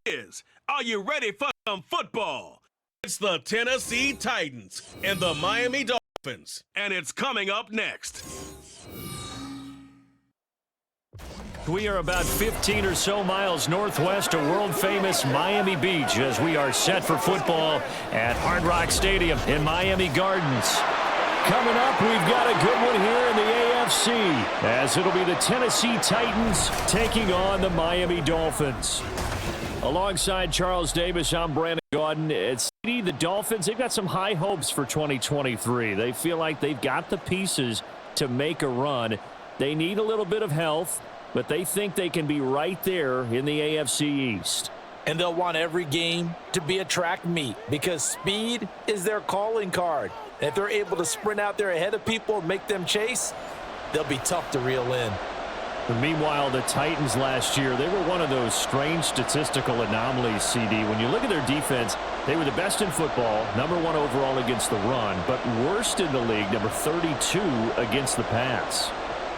Are you ready for some football? It's the Tennessee Titans and the Miami Dolphins, and it's coming up next. We are about 15 or so miles northwest of world-famous Miami Beach as we are set for football at Hard Rock Stadium in Miami Gardens. Coming up, we've got a good one here in the AFC as it'll be the Tennessee Titans taking on the Miami Dolphins. Alongside Charles Davis, I'm Brandon Gaudin. It's the Dolphins. They've got some high hopes for 2023. They feel like they've got the pieces to make a run. They need a little bit of health, but they think they can be right there in the AFC East. And they'll want every game to be a track meet because speed is their calling card. And if they're able to sprint out there ahead of people and make them chase, they'll be tough to reel in. But meanwhile, the Titans last year, they were one of those strange statistical anomalies, CD. When you look at their defense, they were the best in football, #1 overall against the run, but worst in the league, number 32 against the pass.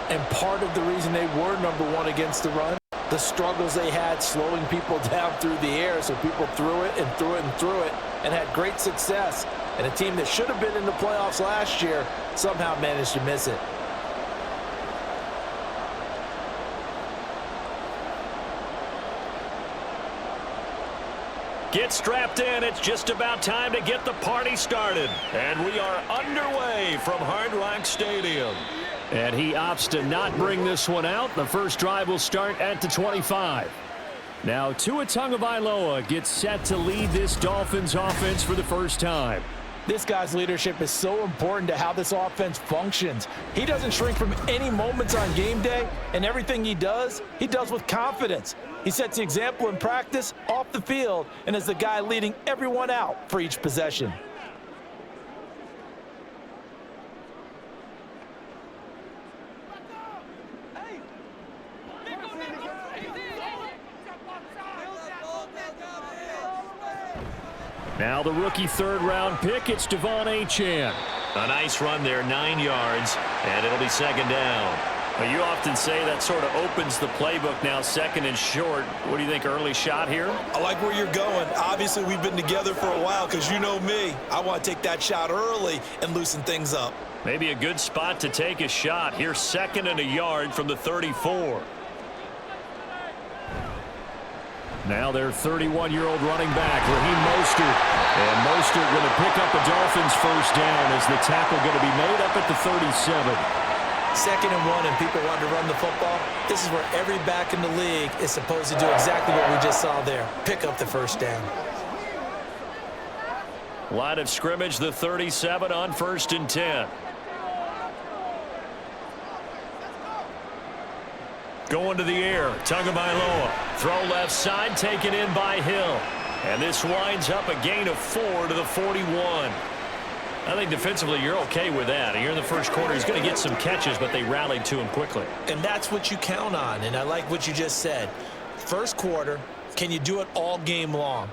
And part of the reason they were #1 against the run, the struggles they had slowing people down through the air, so people threw it and threw it and threw it and had great success. And a team that should have been in the playoffs last year somehow managed to miss it. Get strapped in. It's just about time to get the party started. And we are underway from Hard Rock Stadium. And he opts to not bring this one out. The first drive will start at the 25. Now Tua Tagovailoa gets set to lead this Dolphins offense for the first time. This guy's leadership is so important to how this offense functions. He doesn't shrink from any moments on game day, and everything he does with confidence. He sets the example in practice, off the field, and is the guy leading everyone out for each possession. Now the rookie third-round pick, it's Devon Achane. A nice run there, 9 yards, and it'll be second down. Well, you often say that sort of opens the playbook now, second and short. What do you think, early shot here? I like where you're going. Obviously, we've been together for a while because you know me. I want to take that shot early and loosen things up. Maybe a good spot to take a shot. Here's second and a yard from the 34. Now their 31-year-old running back, Raheem Mostert. And Mostert going to pick up the Dolphins' first down as the tackle going to be made up at the 37. Second and 1 and people want to run the football. This is where every back in the league is supposed to do exactly what we just saw there. Pick up the first down. Line of scrimmage, the 37 on 1st and 10. Going to the air, Tagovailoa. Throw left side, taken in by Hill. And this winds up a gain of 4 to the 41. I think defensively you're okay with that. Here in the first quarter, he's going to get some catches, but they rallied to him quickly. And that's what you count on, and I like what you just said. First quarter, can you do it all game long?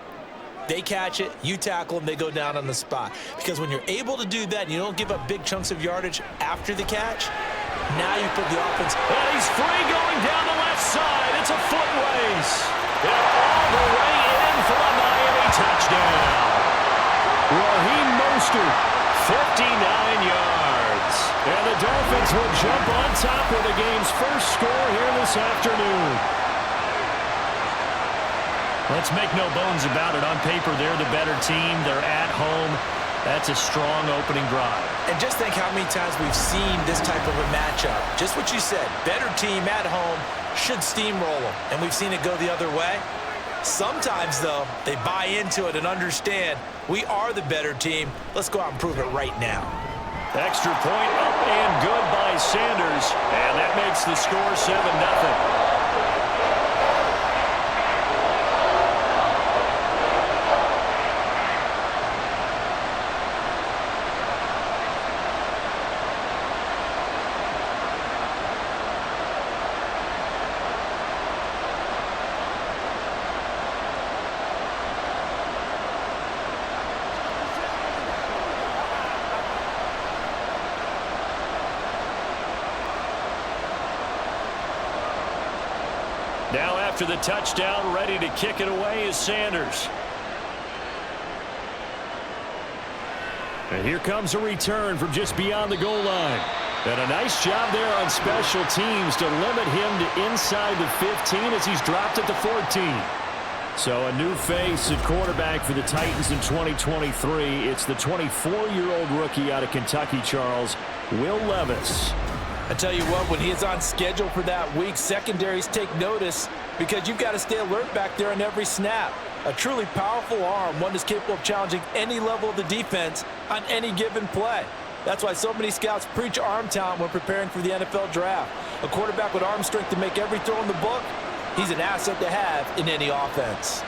They catch it, you tackle them, they go down on the spot. Because when you're able to do that and you don't give up big chunks of yardage after the catch, now you put the offense. And he's free going down the left side. It's a foot race. And all the way in for a Miami touchdown. Raheem Mostert, 59 yards. And the Dolphins will jump on top of the game's first score here this afternoon. Let's make no bones about it. On paper, they're the better team. They're at home. That's a strong opening drive. And just think how many times we've seen this type of a matchup. Just what you said, better team at home should steamroll them. And we've seen it go the other way. Sometimes, though, they buy into it and understand we are the better team. Let's go out and prove it right now. Extra point up and good by Sanders. And that makes the score 7-0. after the touchdown. Ready to kick it away is Sanders. And here comes a return from just beyond the goal line. And a nice job there on special teams to limit him to inside the 15 as he's dropped at the 14. So a new face at quarterback for the Titans in 2023. It's the 24-year-old rookie out of Kentucky, Charles, Will Levis. I tell you what, when he is on schedule for that week, secondaries take notice because you've got to stay alert back there on every snap. A truly powerful arm, one that's capable of challenging any level of the defense on any given play. That's why so many scouts preach arm talent when preparing for the NFL draft. A quarterback with arm strength to make every throw in the book, he's an asset to have in any offense.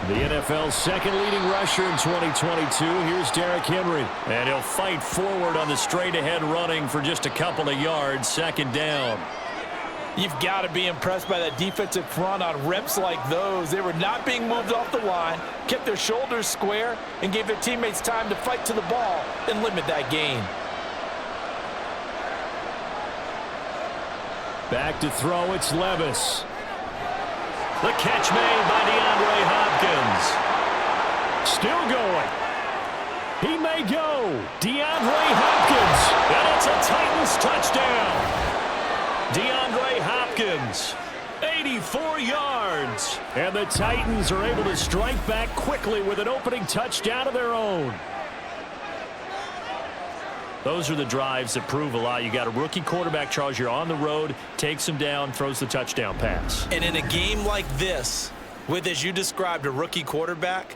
The NFL's second leading rusher in 2022. Here's Derrick Henry. And he'll fight forward on the straight-ahead running for just a couple of yards. Second down. You've got to be impressed by that defensive front on reps like those. They were not being moved off the line, kept their shoulders square, and gave their teammates time to fight to the ball and limit that gain. Back to throw, it's Levis. The catch made by DeAndre Hopkins. Still going. He may go. DeAndre Hopkins. And it's a Titans touchdown. DeAndre Hopkins, 84 yards. And the Titans are able to strike back quickly with an opening touchdown of their own. Those are the drives that prove a lot. You got a rookie quarterback, Charles. You're on the road, takes him down, throws the touchdown pass. And in a game like this, with, as you described, a rookie quarterback,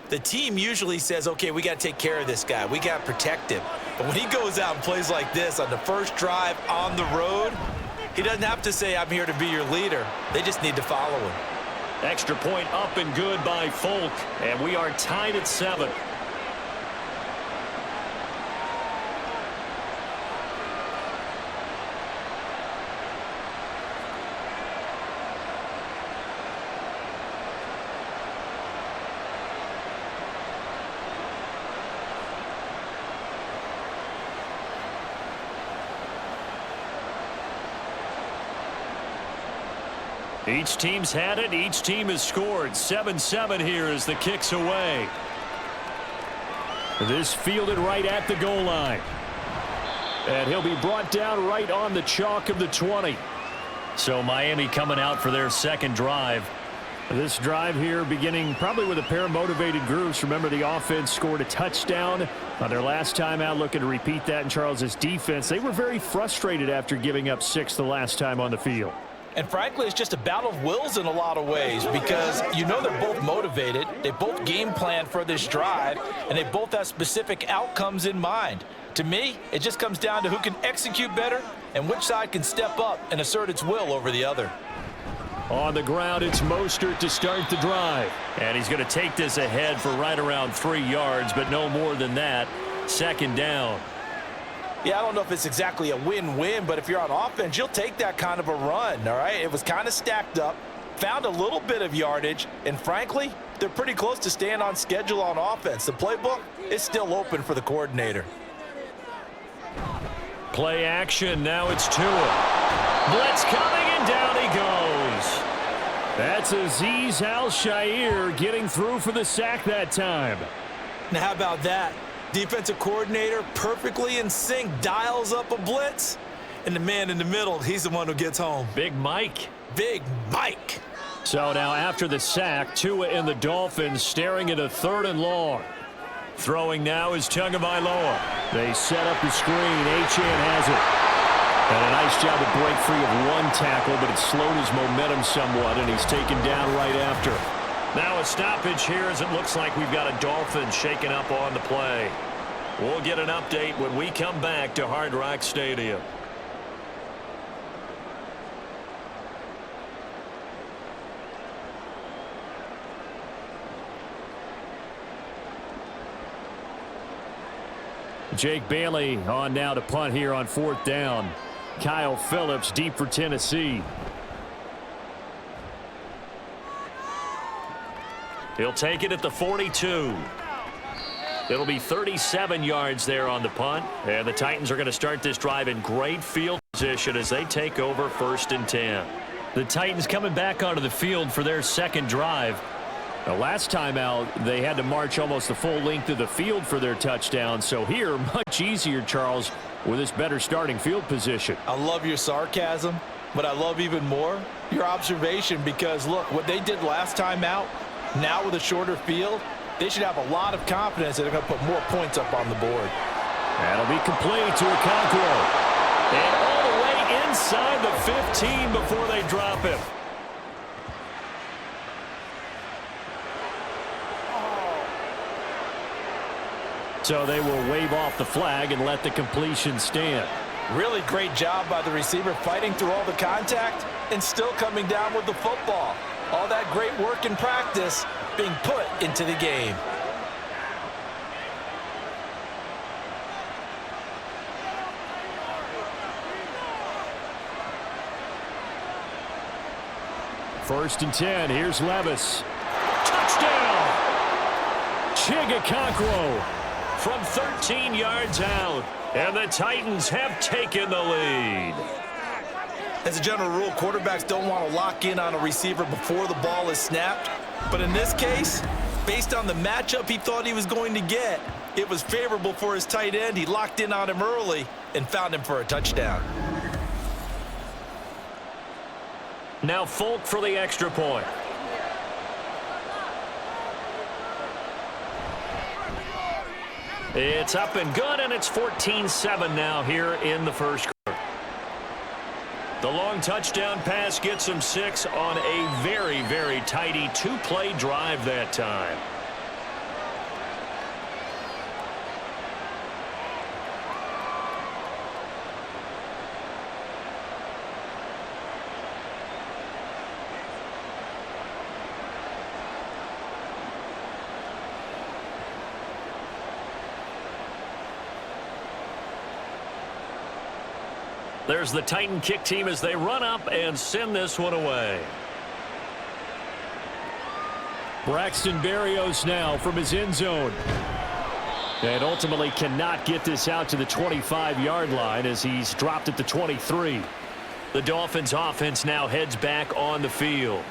the team usually says, okay, we got to take care of this guy. We got to protect him. But when he goes out and plays like this on the first drive on the road, he doesn't have to say, I'm here to be your leader. They just need to follow him. Extra point up and good by Folk. And we are tied at 7. Each team's had it. Each team has scored. 7-7 here as the kick's away. This fielded right at the goal line. And he'll be brought down right on the chalk of the 20. So Miami coming out for their second drive. This drive here beginning probably with a pair of motivated groups. Remember, the offense scored a touchdown on their last time out, looking to repeat that in Charles's defense. They were very frustrated after giving up 6 the last time on the field. And frankly, it's just a battle of wills in a lot of ways because you know they're both motivated. They both game plan for this drive, and they both have specific outcomes in mind. To me, it just comes down to who can execute better and which side can step up and assert its will over the other. On the ground, it's Mostert to start the drive. And he's going to take this ahead for right around 3 yards, but no more than that. Second down. Yeah, I don't know if it's exactly a win-win, but if you're on offense, you'll take that kind of a run, all right? It was kind of stacked up, found a little bit of yardage, and frankly, they're pretty close to staying on schedule on offense. The playbook is still open for the coordinator. Play action, now it's Tua. Blitz coming, and down he goes. That's Azeez Al-Shaair getting through for the sack that time. Now, how about that? Defensive coordinator perfectly in sync, dials up a blitz, and the man in the middle, he's the one who gets home. Big Mike. Big Mike. So now after the sack, Tua and the Dolphins staring at a 3rd and long. Throwing now is Tagovailoa. They set up the screen. Achane has it. And a nice job to break free of one tackle, but it slowed his momentum somewhat, and he's taken down right after. Now a stoppage here as it looks like we've got a Dolphins shaking up on the play. We'll get an update when we come back to Hard Rock Stadium. Jake Bailey on now to punt here on 4th down. Kyle Phillips deep for Tennessee. He'll take it at the 42. It'll be 37 yards there on the punt. And the Titans are going to start this drive in great field position as they take over 1st and 10. The Titans coming back onto the field for their second drive. The last time out, they had to march almost the full length of the field for their touchdown. So here, much easier, Charles, with this better starting field position. I love your sarcasm, but I love even more your observation because, look, what they did last time out, now with a shorter field, they should have a lot of confidence that they're going to put more points up on the board. That'll be complete to Okonkwo. And all the way inside the 15 before they drop him. So they will wave off the flag and let the completion stand. Really great job by the receiver fighting through all the contact and still coming down with the football. All that great work in practice being put into the game. First and 10. Here's Levis. Touchdown! Okonkwo from 13 yards out. And the Titans have taken the lead. As a general rule, quarterbacks don't want to lock in on a receiver before the ball is snapped. But in this case, based on the matchup he thought he was going to get, it was favorable for his tight end. He locked in on him early and found him for a touchdown. Now Folk for the extra point. It's up and good, and it's 14-7 now here in the first quarter. The long touchdown pass gets him 6 on a very, very tidy two-play drive that time. There's the Titan kick team as they run up and send this one away. Braxton Berrios now from his end zone. And ultimately cannot get this out to the 25-yard line as he's dropped at the 23. The Dolphins offense now heads back on the field.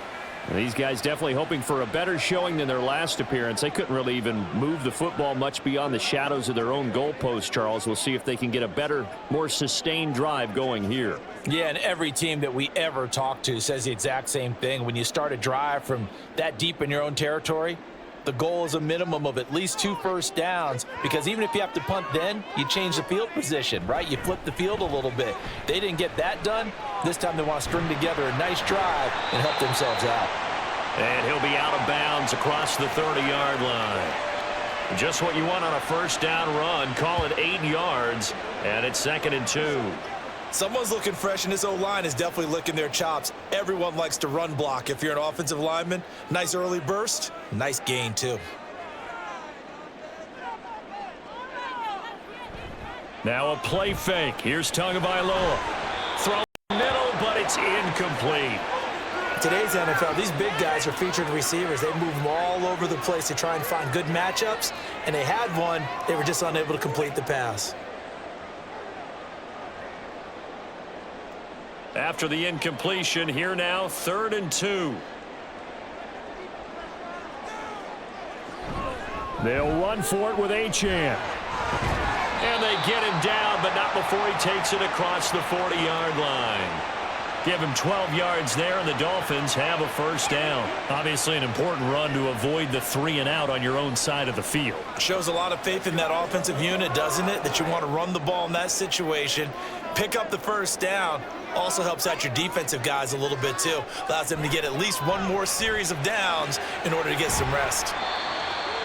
And these guys definitely hoping for a better showing than their last appearance. They couldn't really even move the football much beyond the shadows of their own goalpost, Charles. We'll see if they can get a better, more sustained drive going here. Yeah, and every team that we ever talk to says the exact same thing. When you start a drive from that deep in your own territory, the goal is a minimum of at least 2 first downs, because even if you have to punt then, you change the field position, right? You flip the field a little bit. They didn't get that done. This time they want to string together a nice drive and help themselves out. And he'll be out of bounds across the 30-yard line. Just what you want on a first down run. Call it 8 yards, and it's 2nd and 2. Someone's looking fresh, and this O-line is definitely licking their chops. Everyone likes to run block. If you're an offensive lineman, nice early burst, nice gain too. Now a play fake. Here's Tagovailoa. Throw middle, but it's incomplete. Today's NFL, these big guys are featured receivers. They move them all over the place to try and find good matchups, and they had one. They were just unable to complete the pass. After the incompletion, here now, 3rd and 2. They'll run for it with Achane. And they get him down, but not before he takes it across the 40-yard line. Give him 12 yards there, and the Dolphins have a first down. Obviously an important run to avoid the 3 and out on your own side of the field. Shows a lot of faith in that offensive unit, doesn't it? That you want to run the ball in that situation, pick up the first down. Also helps out your defensive guys a little bit too. Allows them to get at least one more series of downs in order to get some rest.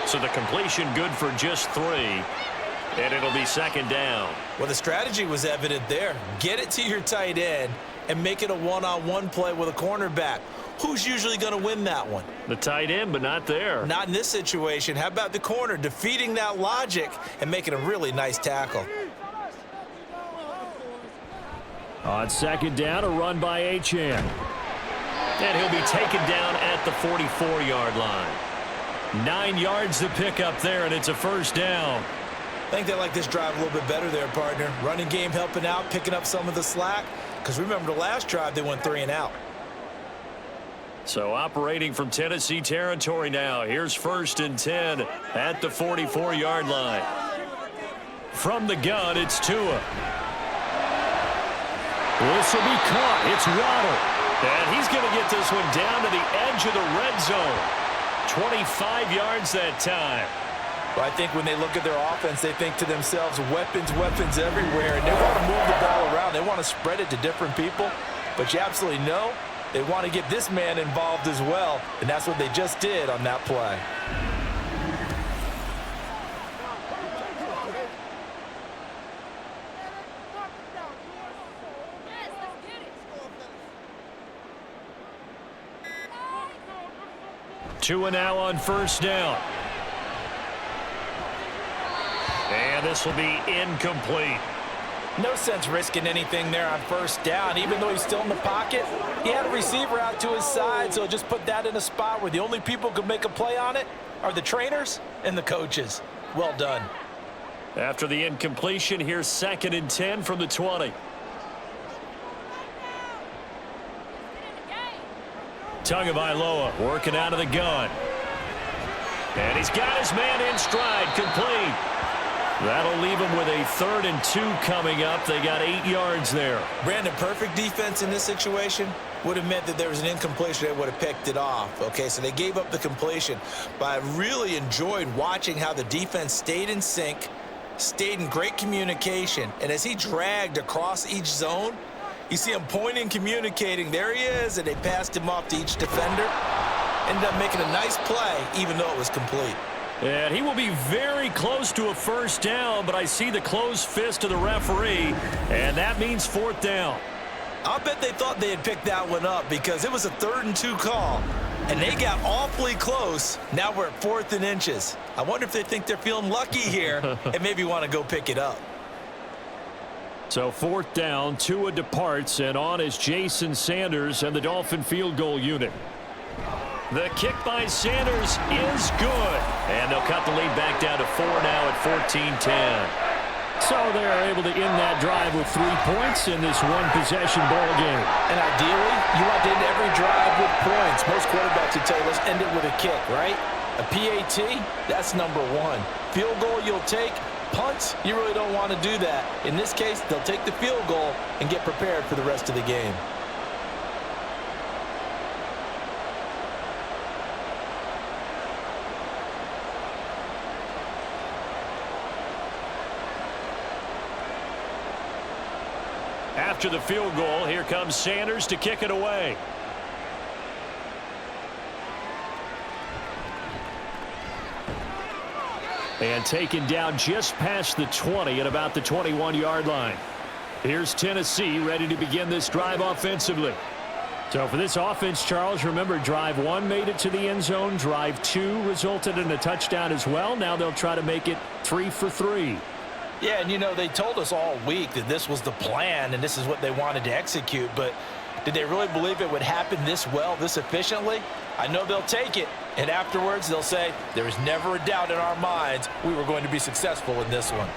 So the completion good for just 3. And it'll be 2nd down. Well, the strategy was evident there. Get it to your tight end and make it a one-on-one play with a cornerback. Who's usually going to win that one? The tight end, but not there. Not in this situation. How about the corner defeating that logic and making a really nice tackle? On 2nd down, a run by Achane. And he'll be taken down at the 44-yard line. 9 yards to pick up there, and it's a first down. I think they like this drive a little bit better there, partner. Running game helping out, picking up some of the slack. Because remember the last drive, they went 3 and out. So operating from Tennessee territory now. Here's 1st and 10 at the 44-yard line. From the gun, it's Tua. This will be caught. It's Waddle. And he's going to get this one down to the edge of the red zone. 25 yards that time. Well, I think when they look at their offense, they think to themselves, weapons, weapons everywhere. And they want to move the ball around. They want to spread it to different people. But you absolutely know they want to get this man involved as well. And that's what they just did on that play. Tua now on 1st down. And this will be incomplete. No sense risking anything there on 1st down. Even though he's still in the pocket, he had a receiver out to his side, so just put that in a spot where the only people who can make a play on it are the trainers and the coaches. Well done. After the incompletion, here's 2nd and 10 from the 20. Tagovailoa working out of the gun. And he's got his man in stride, complete. That'll leave him with a 3rd and 2 coming up. They got 8 yards there. Brandon, perfect defense in this situation would have meant that there was an incompletion. They would have picked it off. Okay, so they gave up the completion. But I really enjoyed watching how the defense stayed in sync, stayed in great communication. And as he dragged across each zone, you see him pointing, communicating. There he is, and they passed him off to each defender. Ended up making a nice play, even though it was complete. And he will be very close to a 1st down, but I see the closed fist of the referee, and that means 4th down. I'll bet they thought they had picked that one up because it was a 3rd and 2 call, and they got awfully close. Now we're at 4th and inches. I wonder if they think they're feeling lucky here and maybe want to go pick it up. So 4th down, Tua departs, and on is Jason Sanders and the Dolphin field goal unit. The kick by Sanders is good. And they'll cut the lead back down to 4 now at 14-10. So they're able to end that drive with 3 points in this one-possession ball game. And ideally, you want to end every drive with points. Most quarterbacks would tell you, let's end it with a kick, right? A PAT, that's number 1. Field goal you'll take. Punts, you really don't want to do that. In this case, they'll take the field goal and get prepared for the rest of the game. After the field goal, here comes Sanders to kick it away. And taken down just past the 20 at about the 21-yard line. Here's Tennessee ready to begin this drive offensively. So for this offense, Charles, remember drive 1 made it to the end zone. Drive 2 resulted in a touchdown as well. Now they'll try to make it 3 for 3. Yeah, and you know, they told us all week that this was the plan and this is what they wanted to execute, but did they really believe it would happen this well, this efficiently? I know they'll take it, and afterwards they'll say, there was never a doubt in our minds we were going to be successful in this one.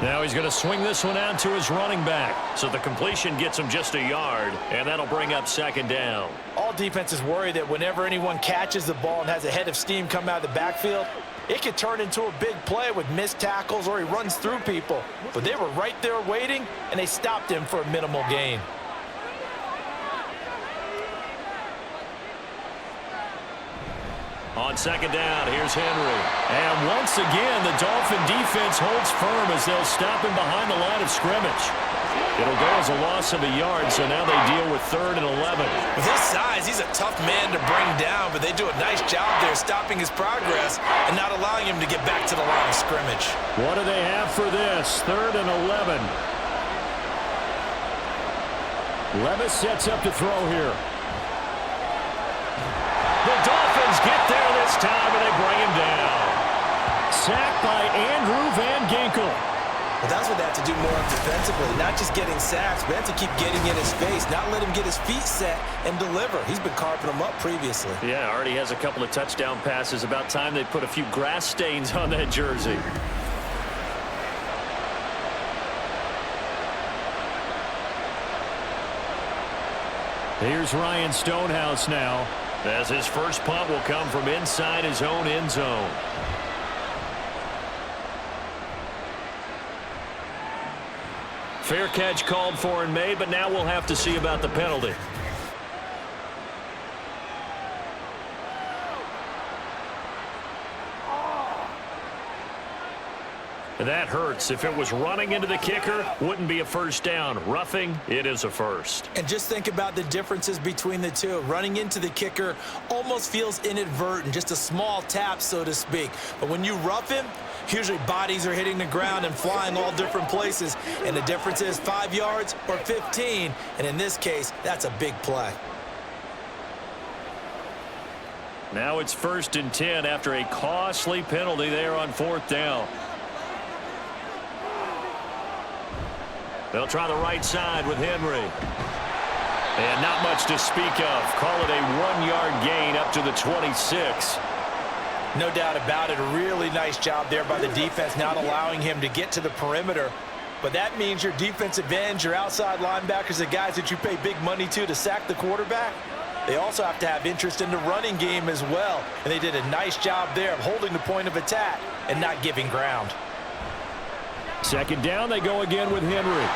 Now he's going to swing this one out to his running back. So the completion gets him just a yard, and that'll bring up 2nd down. All defenses worry that whenever anyone catches the ball and has a head of steam come out of the backfield, it could turn into a big play with missed tackles or he runs through people. But they were right there waiting, and they stopped him for a minimal gain. On 2nd down, here's Henry. And once again, the Dolphin defense holds firm as they'll stop him behind the line of scrimmage. It'll go as a loss of a yard, so now they deal with 3rd and 11. With his size, he's a tough man to bring down, but they do a nice job there stopping his progress and not allowing him to get back to the line of scrimmage. What do they have for this? 3rd and 11. Levis sets up to throw here. The Dolphins get there this time, and they bring him down. Sacked by Andrew Van Ginkel. Well, that's what they have to do more defensively, not just getting sacks, but have to keep getting in his face, not let him get his feet set and deliver. He's been carving them up previously. Yeah, already has a couple of touchdown passes. About time they put a few grass stains on that jersey. Here's Ryan Stonehouse now, as his first punt will come from inside his own end zone. Fair catch called for and made, but now we'll have to see about the penalty. That hurts. If it was running into the kicker, wouldn't be a first down. Roughing, it is a first. And just think about the differences between the two. Running into the kicker almost feels inadvertent, just a small tap, so to speak. But when you rough him, usually bodies are hitting the ground and flying all different places. And the difference is 5 yards or 15. And in this case, that's a big play. Now it's 1st and 10 after a costly penalty there on 4th down. They'll try the right side with Henry. And not much to speak of. Call it a 1-yard gain up to the 26. No doubt about it. A really nice job there by the defense, not allowing him to get to the perimeter. But that means your defensive ends, your outside linebackers, the guys that you pay big money to sack the quarterback, they also have to have interest in the running game as well. And they did a nice job there of holding the point of attack and not giving ground. 2nd down, they go again with Henry.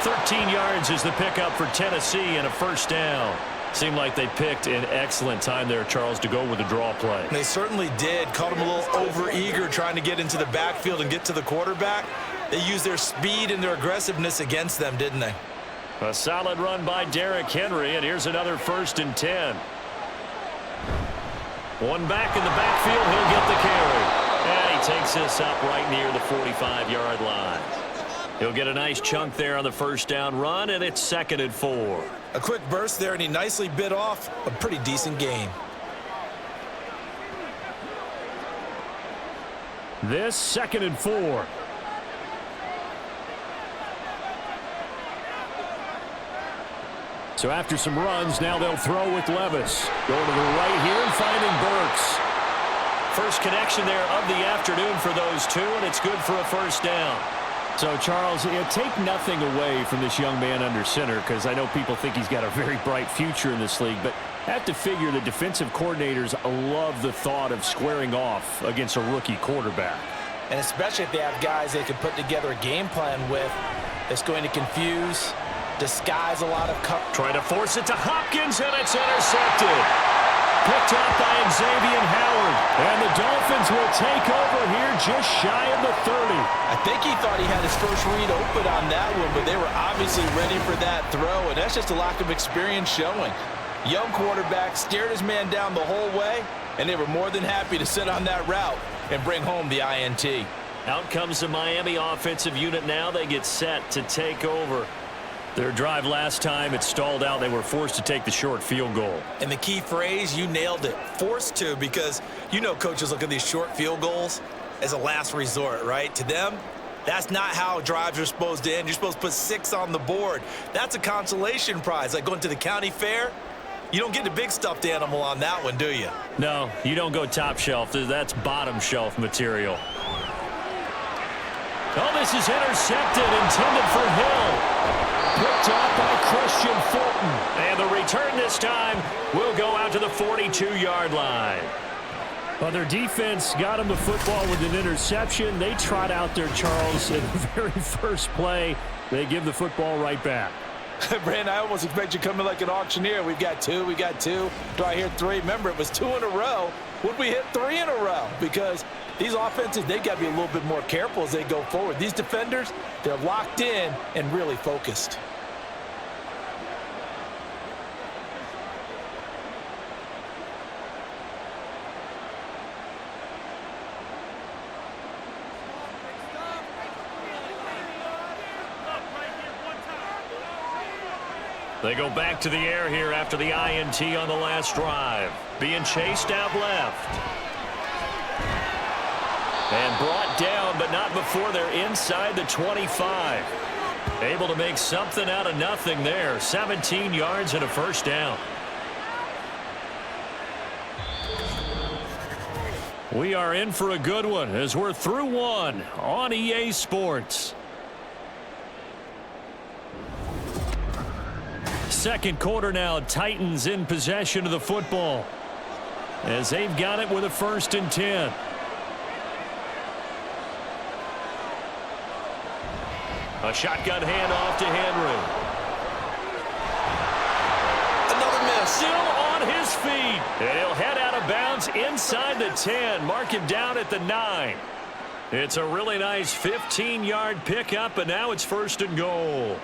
13 yards is the pickup for Tennessee and a 1st down. Seemed like they picked an excellent time there, Charles, to go with the draw play. They certainly did. Caught him a little over-eager trying to get into the backfield and get to the quarterback. They used their speed and their aggressiveness against them, didn't they? A solid run by Derrick Henry, and here's another 1st and 10. One back in the backfield, he'll get the carry. And he takes this up right near the 45-yard line. He'll get a nice chunk there on the 1st down run, and it's 2nd and 4. A quick burst there, and he nicely bit off a pretty decent gain. This 2nd and 4. So after some runs, now they'll throw with Levis. Going to the right here and finding Burks. First connection there of the afternoon for those two, and it's good for a 1st down. So, Charles, take nothing away from this young man under center, because I know people think he's got a very bright future in this league, but I have to figure the defensive coordinators love the thought of squaring off against a rookie quarterback. And especially if they have guys they can put together a game plan with that's going to confuse, disguise a lot of coverage. Trying to force it to Hopkins, and it's intercepted. Picked up by Xavier Howard. And the Dolphins will take over here just shy of the 30. I think he thought he had his first read open on that one, but they were obviously ready for that throw, and that's just a lack of experience showing. Young quarterback stared his man down the whole way, and they were more than happy to sit on that route and bring home the INT. Out comes the Miami offensive unit now. They get set to take over. Their drive last time, it stalled out. They were forced to take the short field goal. And the key phrase, you nailed it, forced to, because you know coaches look at these short field goals as a last resort, right? To them, that's not how drives are supposed to end. You're supposed to put 6 on the board. That's a consolation prize, like going to the county fair. You don't get the big stuffed animal on that one, do you? No, you don't go top shelf. That's bottom shelf material. Oh, this is intercepted, intended for Hill. Picked up by Christian Fulton. And the return this time will go out to the 42-yard line. Well, their defense got them the football with an interception. They trot out there, Charles, in the very first play. They give the football right back. Brandon, I almost expect you to come in like an auctioneer. We've got 2, we got 2. Do I hear 3? Remember, it was 2 in a row. Would we hit 3 in a row? Because these offenses, they got to be a little bit more careful as they go forward. These defenders, they're locked in and really focused. They go back to the air here after the INT on the last drive. Being chased out left. And brought down, but not before they're inside the 25. Able to make something out of nothing there. 17 yards and a 1st down. We are in for a good one as we're through one on EA Sports. second quarter now. Titans in possession of the football as they've got it with a 1st and 10. A shotgun handoff to Henry. Another miss. Still on his feet. And he'll head out of bounds inside the 10. Mark him down at the 9. It's a really nice 15-yard pickup, and now it's 1st and goal.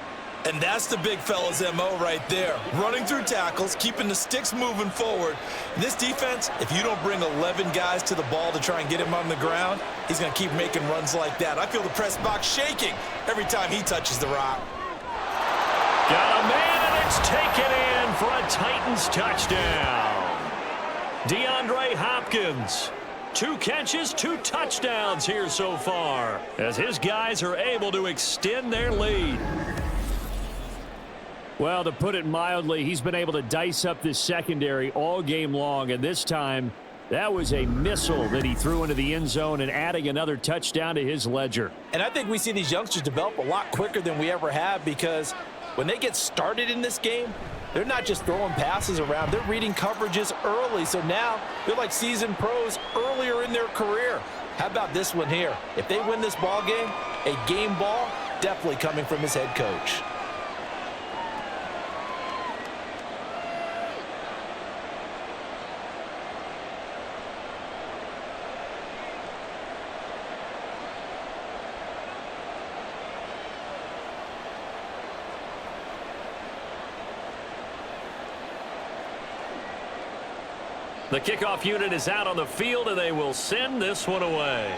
And that's the big fella's MO right there. Running through tackles, keeping the sticks moving forward. This defense, if you don't bring 11 guys to the ball to try and get him on the ground, he's going to keep making runs like that. I feel the press box shaking every time he touches the rock. Got a man, and it's taken in for a Titans touchdown. DeAndre Hopkins. 2 catches, 2 touchdowns here so far as his guys are able to extend their lead. Well, to put it mildly, he's been able to dice up this secondary all game long, and this time that was a missile that he threw into the end zone and adding another touchdown to his ledger. And I think we see these youngsters develop a lot quicker than we ever have, because when they get started in this game, they're not just throwing passes around. They're reading coverages early, so now they're like seasoned pros earlier in their career. How about this one here? If they win this ball game, a game ball definitely coming from his head coach. The kickoff unit is out on the field, and they will send this one away.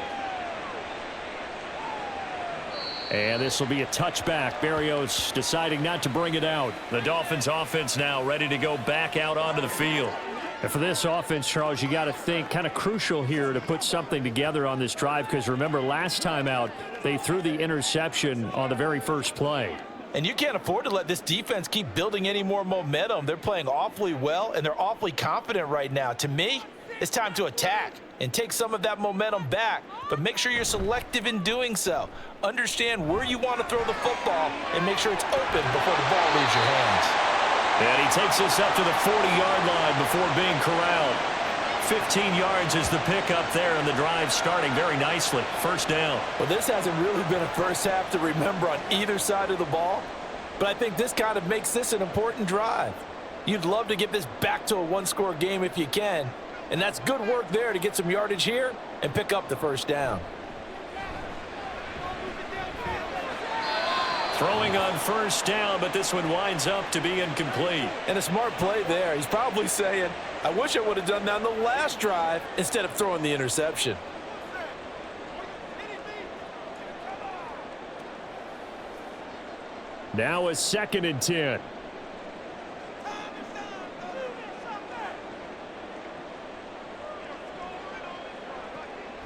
And this will be a touchback. Berrios deciding not to bring it out. The Dolphins offense now ready to go back out onto the field. And for this offense, Charles, you got to think kind of crucial here to put something together on this drive, because remember last time out they threw the interception on the very first play. And you can't afford to let this defense keep building any more momentum. They're playing awfully well, and they're awfully confident right now. To me, it's time to attack and take some of that momentum back, but make sure you're selective in doing so. Understand where you want to throw the football and make sure it's open before the ball leaves your hands. And he takes us up to the 40-yard line before being corralled. 15 yards is the pickup there, and the drive starting very nicely. 1st down. Well, this hasn't really been a first half to remember on either side of the ball, but I think this kind of makes this an important drive. You'd love to get this back to a 1-score game if you can, and that's good work there to get some yardage here and pick up the 1st down. Throwing on 1st down, but this one winds up to be incomplete. And a smart play there. He's probably saying, I wish I would have done that on the last drive instead of throwing the interception. Now a 2nd and 10.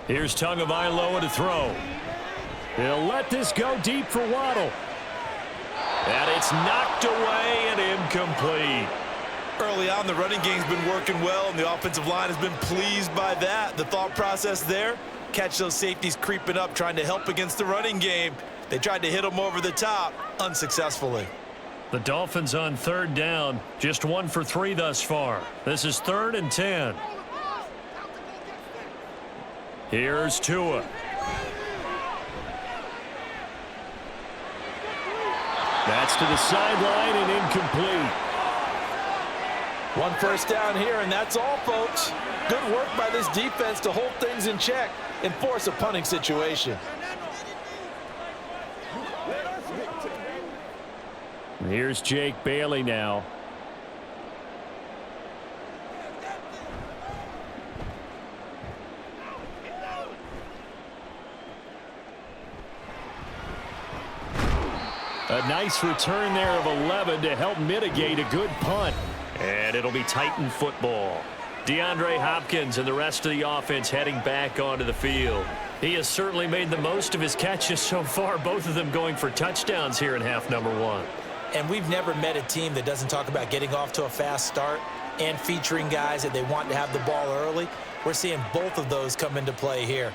Here's Tagovailoa to throw. He'll let this go deep for Waddle. And it's knocked away and incomplete. Early on, the running game's been working well, and the offensive line has been pleased by that. The thought process there, catch those safeties creeping up, trying to help against the running game. They tried to hit them over the top, unsuccessfully. The Dolphins on 3rd down, just 1 for 3 thus far. This is 3rd and 10. Here's Tua. That's to the sideline and incomplete. 1 1st down here, and that's all, folks. Good work by this defense to hold things in check and force a punting situation. Here's Jake Bailey now. A nice return there of 11 to help mitigate a good punt. And it'll be Titan football. DeAndre Hopkins and the rest of the offense heading back onto the field. He has certainly made the most of his catches so far, both of them going for touchdowns here in half number 1. And we've never met a team that doesn't talk about getting off to a fast start and featuring guys that they want to have the ball early. We're seeing both of those come into play here.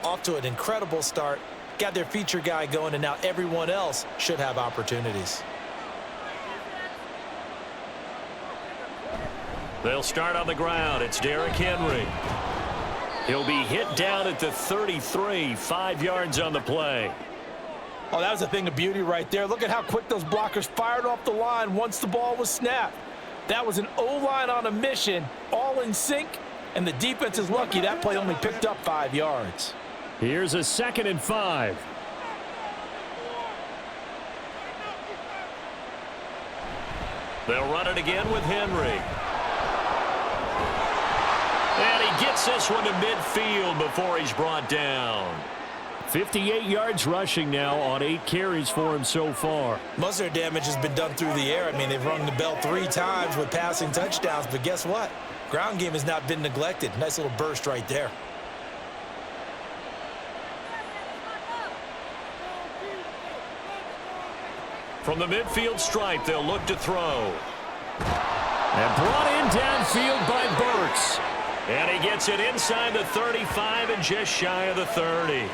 Off to an incredible start, got their feature guy going, and now everyone else should have opportunities. They'll start on the ground. It's Derrick Henry. He'll be hit down at the 33, 5 yards on the play. Oh, that was a thing of beauty right there. Look at how quick those blockers fired off the line once the ball was snapped. That was an O-line on a mission, all in sync, and the defense is lucky that play only picked up 5 yards. Here's a 2nd and 5. They'll run it again with Henry. And he gets this one to midfield before he's brought down. 58 yards rushing now on 8 carries for him so far. Most of their damage has been done through the air. I mean, they've rung the bell 3 times with passing touchdowns, but guess what? Ground game has not been neglected. Nice little burst right there. From the midfield stripe, they'll look to throw. And brought in downfield by Burks. And he gets it inside the 35 and just shy of the 30.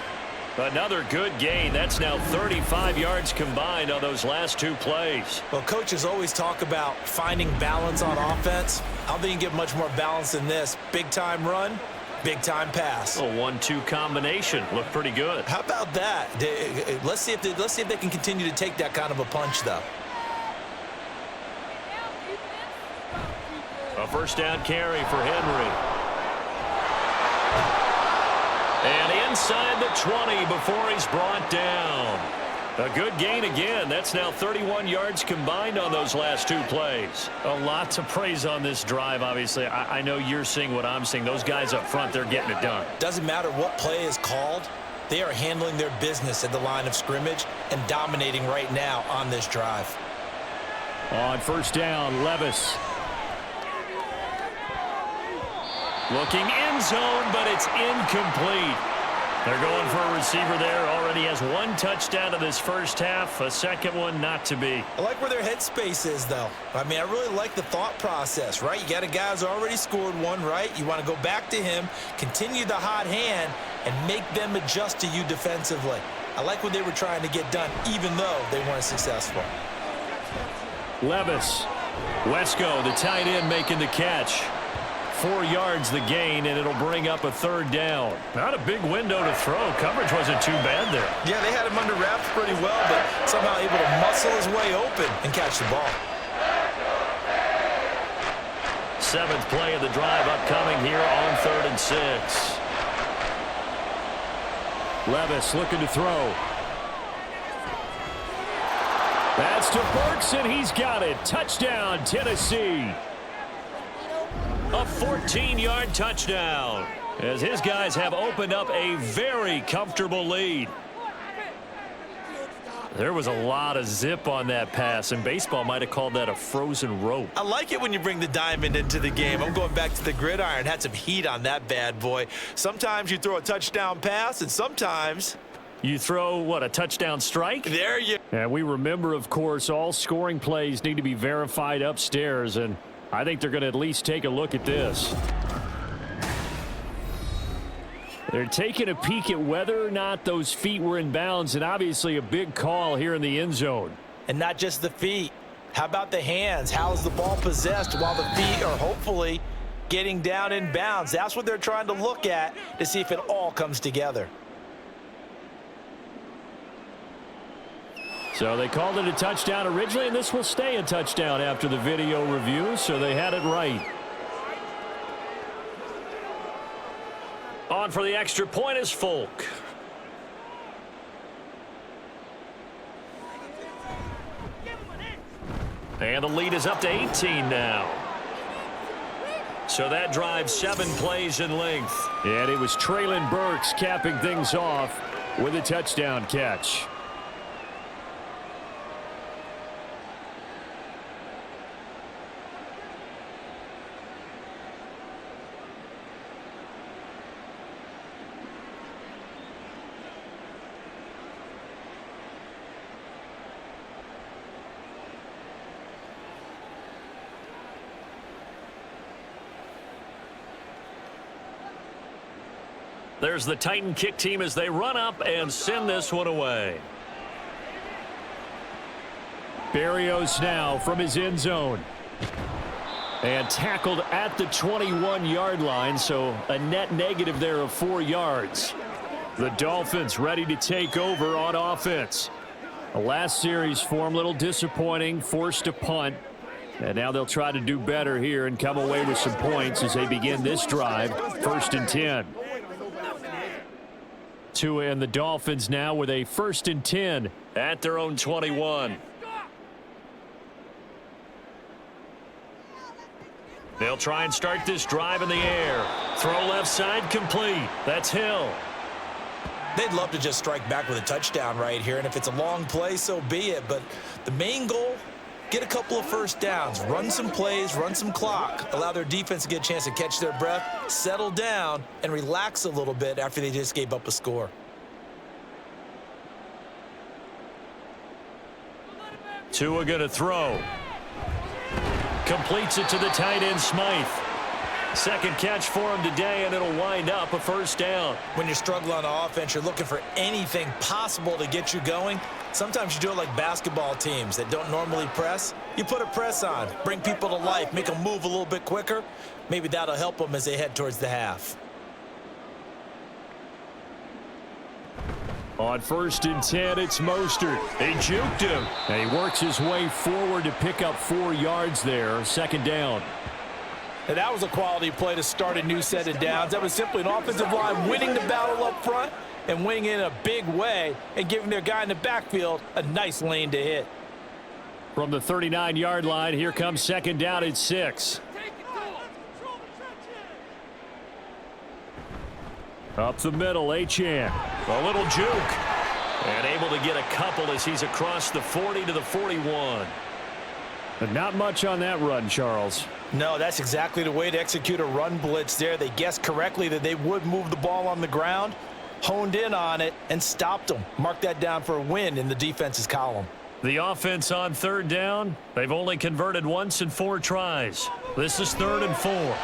Another good gain. That's now 35 yards combined on those last 2 plays. Well, coaches always talk about finding balance on offense. I don't think you can get much more balance than this. Big-time run, big-time pass. A 1-2 combination. Looked pretty good. How about that? Let's see if they can continue to take that kind of a punch, though. A first down carry for Henry. And inside the 20 before he's brought down. A good gain again. That's now 31 yards combined on those last 2 plays. A lot to praise on this drive, obviously. I know you're seeing what I'm seeing. Those guys up front, they're getting it done. Doesn't matter what play is called. They are handling their business at the line of scrimmage and dominating right now on this drive. On first down, Levis. Looking end zone, but it's incomplete. They're going for a receiver there. Already has 1 touchdown in this first half. A second one not to be. I like where their headspace is, though. I mean, I really like the thought process, right? You got a guy who's already scored 1, right? You want to go back to him, continue the hot hand, and make them adjust to you defensively. I like what they were trying to get done, even though they weren't successful. Levis. Wesco, the tight end, making the catch. 4 yards the gain, and it'll bring up a 3rd down. Not a big window to throw. Coverage wasn't too bad there. Yeah, they had him under wraps pretty well, but somehow able to muscle his way open and catch the ball. 7th play of the drive upcoming here on 3rd and 6. Levis looking to throw. That's to Burks, and he's got it. Touchdown, Tennessee. A 14-yard touchdown as his guys have opened up a very comfortable lead. There was a lot of zip on that pass, and baseball might have called that a frozen rope. I like it when you bring the diamond into the game. I'm going back to the gridiron. Had some heat on that bad boy. Sometimes you throw a touchdown pass, and sometimes you throw, what, a touchdown strike? There you go. And we remember, of course, all scoring plays need to be verified upstairs, and I think they're going to at least take a look at this. They're taking a peek at whether or not those feet were in bounds, and obviously a big call here in the end zone. And not just the feet. How about the hands? How is the ball possessed while the feet are hopefully getting down in bounds? That's what they're trying to look at to see if it all comes together. So they called it a touchdown originally, and this will stay a touchdown after the video review, so they had it right. On for the extra point is Folk. And the lead is up to 18 now. So that drives 7 plays in length. And it was Traylon Burks capping things off with a touchdown catch. There's the Titan kick team as they run up and send this one away. Berrios now from his end zone. And tackled at the 21-yard line, so a net negative there of 4 yards. The Dolphins ready to take over on offense. The last series for them, a little disappointing, forced to punt. And now they'll try to do better here and come away with some points as they begin this drive, 1st and 10. Tua and the Dolphins now with a 1st and 10 at their own 21. They'll try and start this drive in the air. Throw left side complete. That's Hill. They'd love to just strike back with a touchdown right here, and if it's a long play, so be it. But the main goal, get a couple of first downs, run some plays, run some clock, allow their defense to get a chance to catch their breath, settle down, and relax a little bit after they just gave up a score. Tua going to throw. Completes it to the tight end, Smythe. Second catch for him today, and it'll wind up a 1st down. When you're struggling on offense, you're looking for anything possible to get you going. Sometimes you do it like basketball teams that don't normally press. You put a press on, bring people to life, make them move a little bit quicker. Maybe that'll help them as they head towards the half. On 1st and 10, it's Mostert. They juked him. And he works his way forward to pick up 4 yards there. 2nd down. And that was a quality play to start a new set of downs. That was simply an offensive line winning the battle up front and winning in a big way and giving their guy in the backfield a nice lane to hit. From the 39-yard line, here comes 2nd down at 6. Up the middle, Achane. A little juke. And able to get a couple as he's across the 40 to the 41. But not much on that run, Charles. No, that's exactly the way to execute a run blitz there. They guessed correctly that they would move the ball on the ground, honed in on it, and stopped them. Mark that down for a win in the defense's column. The offense on 3rd down, they've only converted once in 4 tries. This is 3rd and 4.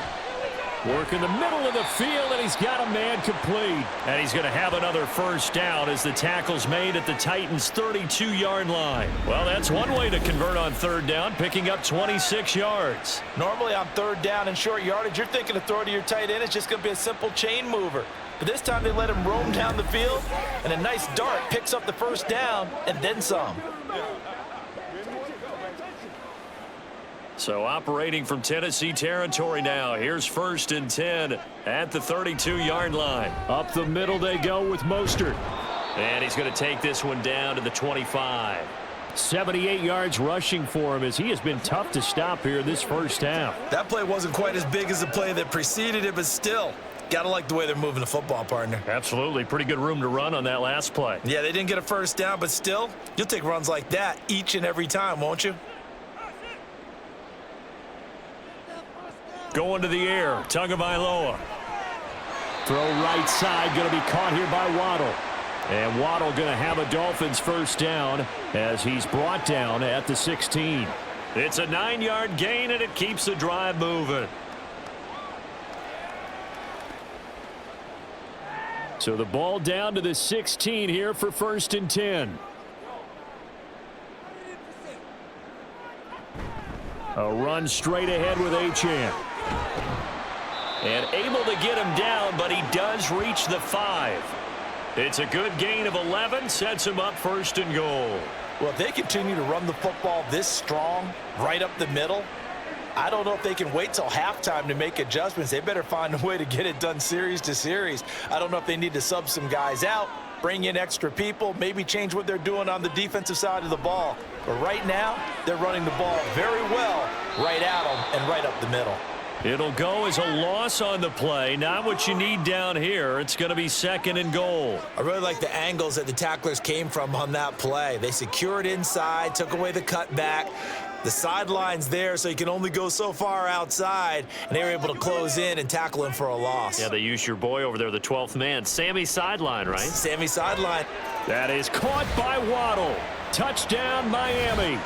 Work in the middle of the field, and he's got a man complete. And he's going to have another 1st down as the tackle's made at the Titans' 32-yard line. Well, that's one way to convert on 3rd down, picking up 26 yards. Normally on 3rd down and short yardage, you're thinking to throw to your tight end. It's just going to be a simple chain mover. But this time they let him roam down the field, and a nice dart picks up the 1st down and then some. So operating from Tennessee territory now. Here's 1st and 10 at the 32-yard line. Up the middle they go with Mostert. And he's going to take this one down to the 25. 78 yards rushing for him as he has been tough to stop here this 1st half. That play wasn't quite as big as the play that preceded it, but still, gotta like the way they're moving the football, partner. Absolutely. Pretty good room to run on that last play. Yeah, they didn't get a 1st down, but still, you'll take runs like that each and every time, won't you? Going to the air, Tagovailoa. Throw right side, going to be caught here by Waddle. And Waddle going to have a Dolphins 1st down as he's brought down at the 16. It's a 9-yard gain, and it keeps the drive moving. So the ball down to the 16 here for 1st and 10. A run straight ahead with Achane. And able to get him down, but he does reach the 5. It's a good gain of 11, sets him up 1st and goal. Well, if they continue to run the football this strong, right up the middle, I don't know if they can wait till halftime to make adjustments. They better find a way to get it done series to series. I don't know if they need to sub some guys out, bring in extra people, maybe change what they're doing on the defensive side of the ball. But right now, they're running the ball very well right at them and right up the middle. It'll go as a loss on the play. Not what you need down here. It's going to be 2nd and goal. I really like the angles that the tacklers came from on that play. They secured inside, took away the cutback. The sideline's there, so you can only go so far outside, and they were able to close in and tackle him for a loss. Yeah, they used your boy over there, the 12th man. Sammy sideline, right? Sammy sideline. That is caught by Waddle. Touchdown, Miami.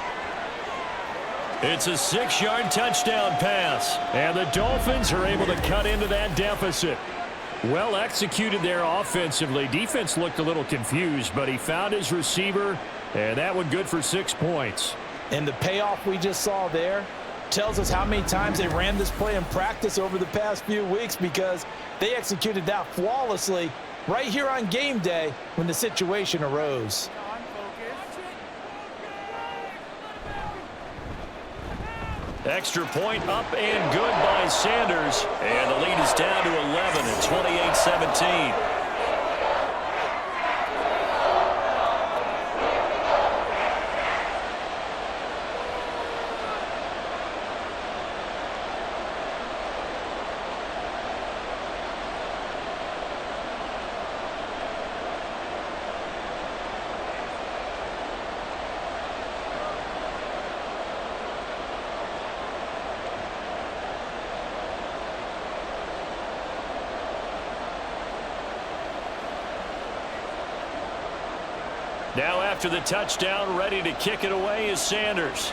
It's a 6-yard touchdown pass, and the Dolphins are able to cut into that deficit. Well executed there offensively. Defense looked a little confused, but he found his receiver, and that one good for 6 points. And the payoff we just saw there, tells us how many times they ran this play in practice over the past few weeks, because they executed that flawlessly right here on game day when the situation arose. Extra point up and good by Sanders. And the lead is down to 11 at 28-17. Now after the touchdown, ready to kick it away is Sanders.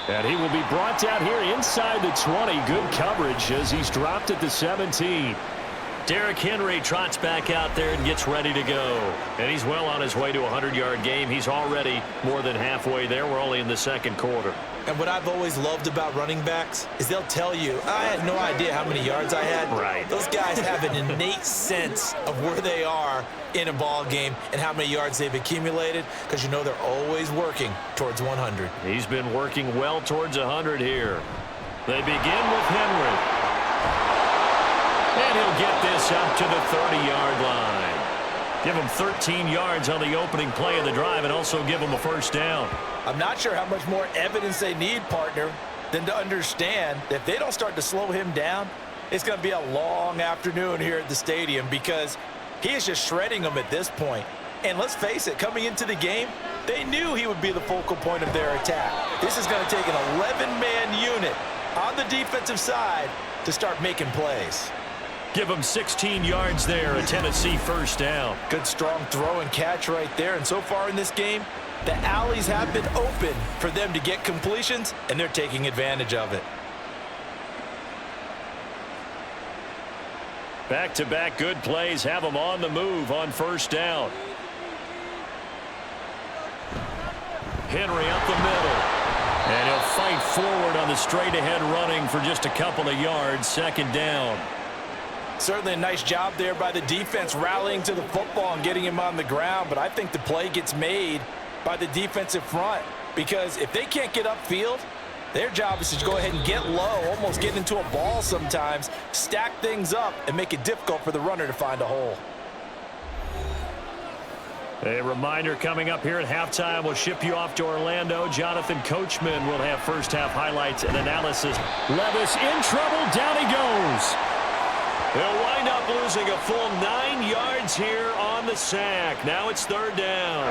And he will be brought down here inside the 20. Good coverage as he's dropped at the 17. Derrick Henry trots back out there and gets ready to go. And he's well on his way to a 100-yard game. He's already more than halfway there. We're only in the second quarter. And what I've always loved about running backs is they'll tell you, I had no idea how many yards I had. Right. Those guys have an innate sense of where they are in a ball game and how many yards they've accumulated, because you know they're always working towards 100. He's been working well towards 100 here. They begin with Henry. And he'll get this up to the 30-yard line. Give him 13 yards on the opening play of the drive and also give him a first down. I'm not sure how much more evidence they need, partner, than to understand that if they don't start to slow him down, it's going to be a long afternoon here at the stadium, because he is just shredding them at this point. And let's face it, coming into the game, they knew he would be the focal point of their attack. This is going to take an 11-man unit on the defensive side to start making plays. Give him 16 yards there, a Tennessee first down. Good strong throw and catch right there. And so far in this game, the alleys have been open for them to get completions, and they're taking advantage of it. Back-to-back good plays have them on the move on first down. Henry up the middle. And he'll fight forward on the straight-ahead running for just a couple of yards, second down. Certainly a nice job there by the defense rallying to the football and getting him on the ground, but I think the play gets made by the defensive front, because if they can't get upfield, their job is to go ahead and get low, almost get into a ball sometimes, stack things up, and make it difficult for the runner to find a hole. A reminder coming up here at halftime, we'll ship you off to Orlando. Jonathan Coachman will have first-half highlights and analysis. Levis in trouble, down he goes. He'll wind up losing a full 9 yards here on the sack. Now it's third down.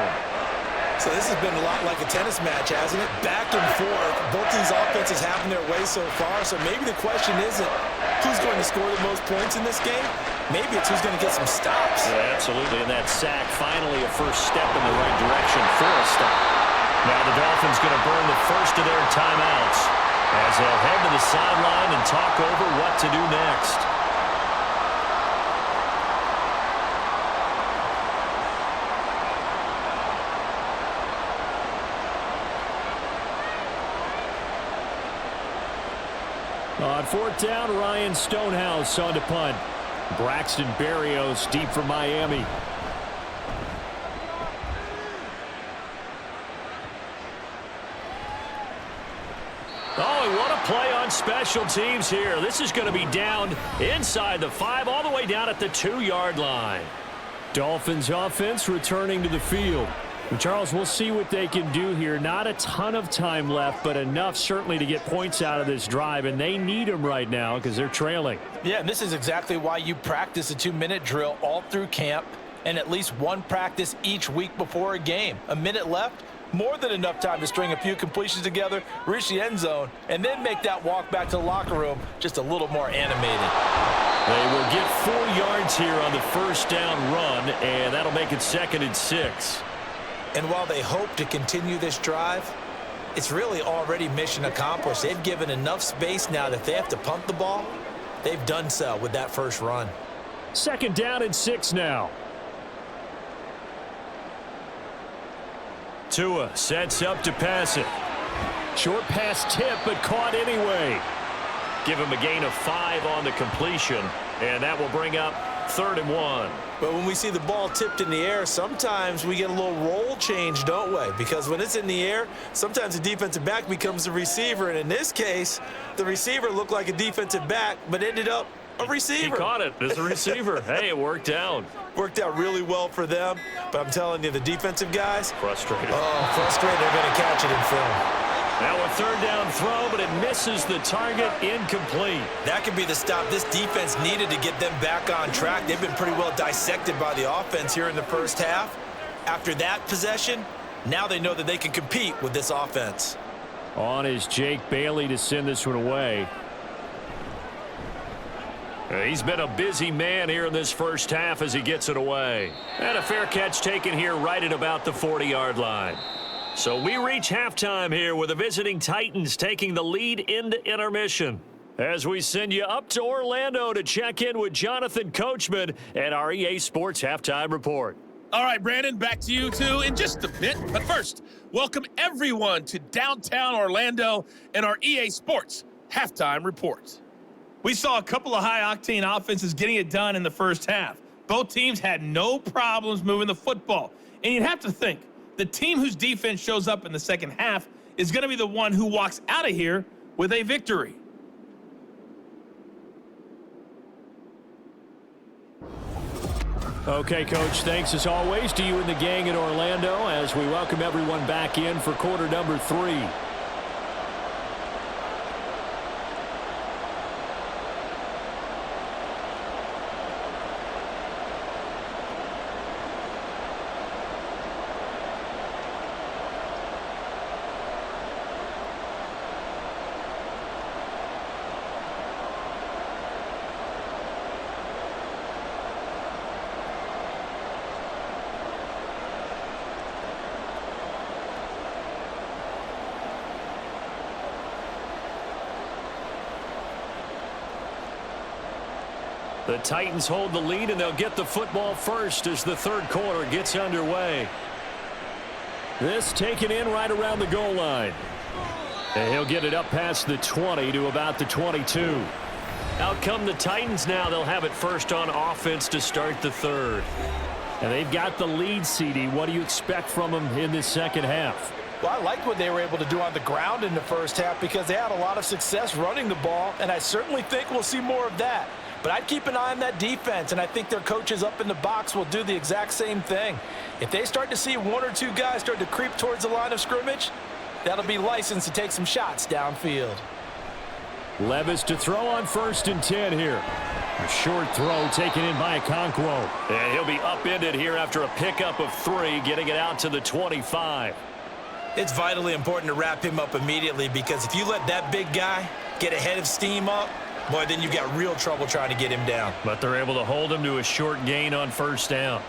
So this has been a lot like a tennis match, hasn't it? Back and forth. Both these offenses having their way so far. So maybe the question isn't who's going to score the most points in this game. Maybe it's who's going to get some stops. Yeah, absolutely. And that sack, finally a first step in the right direction for a stop. Now the Dolphins going to burn the first of their timeouts as they'll head to the sideline and talk over what to do next. On fourth down, Ryan Stonehouse on to punt. Braxton Berrios deep for Miami. Oh, what a play on special teams here. This is going to be down inside the 5, all the way down at the 2-yard line. Dolphins offense returning to the field. And Charles, we'll see what they can do here. Not a ton of time left, but enough certainly to get points out of this drive, and they need them right now because they're trailing. Yeah, and this is exactly why you practice a 2-minute drill all through camp and at least one practice each week before a game. A minute left, more than enough time to string a few completions together, reach the end zone, and then make that walk back to the locker room just a little more animated. They will get 4 yards here on the first down run, and that'll make it 2nd and 6. And while they hope to continue this drive, it's really already mission accomplished. They've given enough space now that if they have to punt the ball, they've done so with that first run. 2nd down and 6 now. Tua sets up to pass it. Short pass tip, but caught anyway. Give him a gain of 5 on the completion, and that will bring up 3rd and 1. But when we see the ball tipped in the air, sometimes we get a little roll change, don't we? Because when it's in the air, sometimes the defensive back becomes the receiver. And in this case, the receiver looked like a defensive back, but ended up a receiver. He caught it as a receiver. Hey, it worked out. Worked out really well for them. But I'm telling you, the defensive guys, Frustrated. oh, frustrated. They're going to catch it in film. Now a 3rd down throw, but it misses the target. Incomplete. That could be the stop this defense needed to get them back on track. They've been pretty well dissected by the offense here in the first half. After that possession, now they know that they can compete with this offense. On is Jake Bailey to send this one away. He's been a busy man here in this first half as he gets it away. And a fair catch taken here right at about the 40-yard line. So we reach halftime here with the visiting Titans taking the lead into intermission. As we send you up to Orlando to check in with Jonathan Coachman and our EA Sports Halftime Report. All right, Brandon, back to you two in just a bit. But first, welcome everyone to downtown Orlando and our EA Sports Halftime Report. We saw a couple of high-octane offenses getting it done in the first half. Both teams had no problems moving the football. And you'd have to think, the team whose defense shows up in the second half is going to be the one who walks out of here with a victory. Okay, Coach, thanks as always to you and the gang in Orlando as we welcome everyone back in for quarter number 3. The Titans hold the lead, and they'll get the football first as the third quarter gets underway. This taken in right around the goal line. And he'll get it up past the 20 to about the 22. Out come the Titans now. They'll have it first on offense to start the third. And they've got the lead, CD. What do you expect from them in this second half? Well, I liked what they were able to do on the ground in the first half because they had a lot of success running the ball, and I certainly think we'll see more of that. But I'd keep an eye on that defense, and I think their coaches up in the box will do the exact same thing. If they start to see 1 or 2 guys start to creep towards the line of scrimmage, that'll be licensed to take some shots downfield. Levis to throw on 1st and 10 here. A short throw taken in by Okonkwo. And he'll be upended here after a pickup of 3, getting it out to the 25. It's vitally important to wrap him up immediately because if you let that big guy get ahead of steam up, boy, then you've got real trouble trying to get him down. But they're able to hold him to a short gain on 1st down.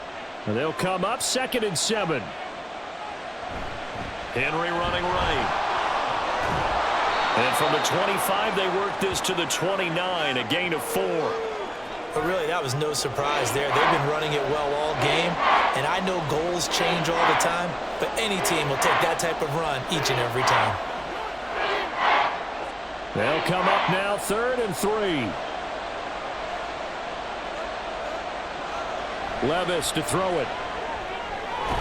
And they'll come up 2nd and 7. Henry running right. And from the 25, they work this to the 29, a gain of 4. But really, that was no surprise there. They've been running it well all game, and I know goals change all the time, but any team will take that type of run each and every time. They'll come up now 3rd and 3. Levis to throw it.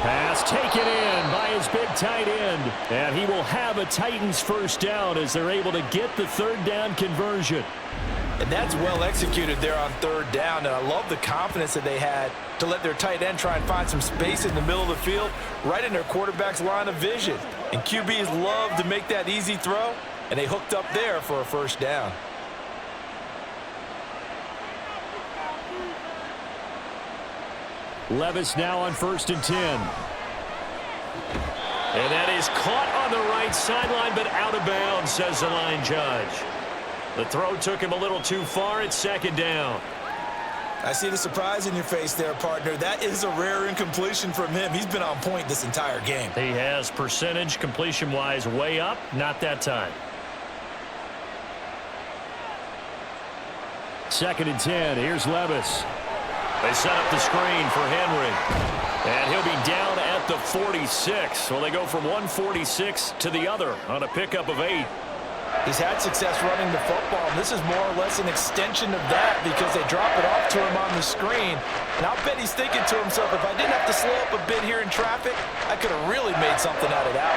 Pass taken in by his big tight end. And he will have a Titans first down as they're able to get the 3rd down conversion. And that's well executed there on 3rd down. And I love the confidence that they had to let their tight end try and find some space in the middle of the field, right in their quarterback's line of vision. And QBs love to make that easy throw, and they hooked up there for a first down. Levis now on 1st and 10. And that is caught on the right sideline, but out of bounds, says the line judge. The throw took him a little too far. It's 2nd down. I see the surprise in your face there, partner. That is a rare incompletion from him. He's been on point this entire game. He has percentage completion-wise way up. Not that time. 2nd and 10. Here's Levis. They set up the screen for Henry. And he'll be down at at the 46. Well, they go from 146 to the other on a pickup of 8. He's had success running the football, and this is more or less an extension of that because they drop it off to him on the screen. And I'll bet he's thinking to himself, if I didn't have to slow up a bit here in traffic, I could have really made something out of that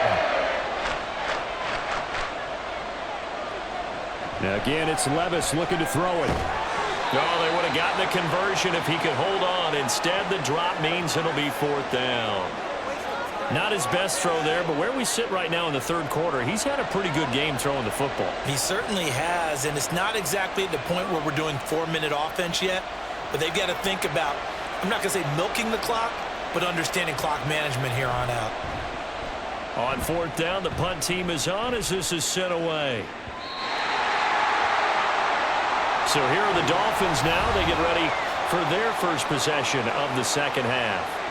one. Now again, it's Levis looking to throw it. Oh, they would have gotten the conversion if he could hold on. Instead, the drop means it'll be 4th down. Not his best throw there, but where we sit right now in the third quarter, he's had a pretty good game throwing the football. He certainly has, and it's not exactly at the point where we're doing 4-minute offense yet, but they've got to think about, I'm not going to say milking the clock, but understanding clock management here on out. On 4th down, the punt team is on as this is sent away. So here are the Dolphins now. They get ready for their first possession of the second half.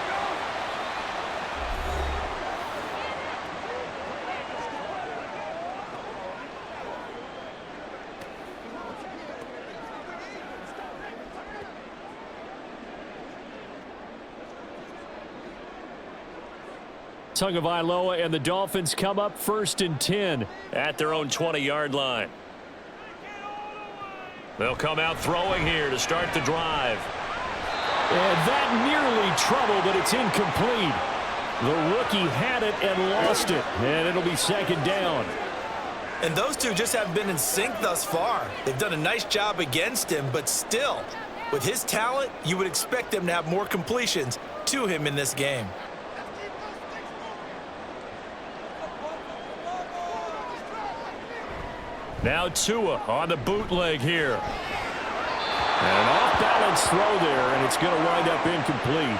Tagovailoa and the Dolphins come up 1st and 10 at their own 20-yard line. They'll come out throwing here to start the drive. And that nearly trouble, but it's incomplete. The rookie had it and lost it, and it'll be 2nd down. And those two just haven't been in sync thus far. They've done a nice job against him, but still, with his talent, you would expect them to have more completions to him in this game. Now Tua on the bootleg here. An off-balance throw there, and it's going to wind up incomplete.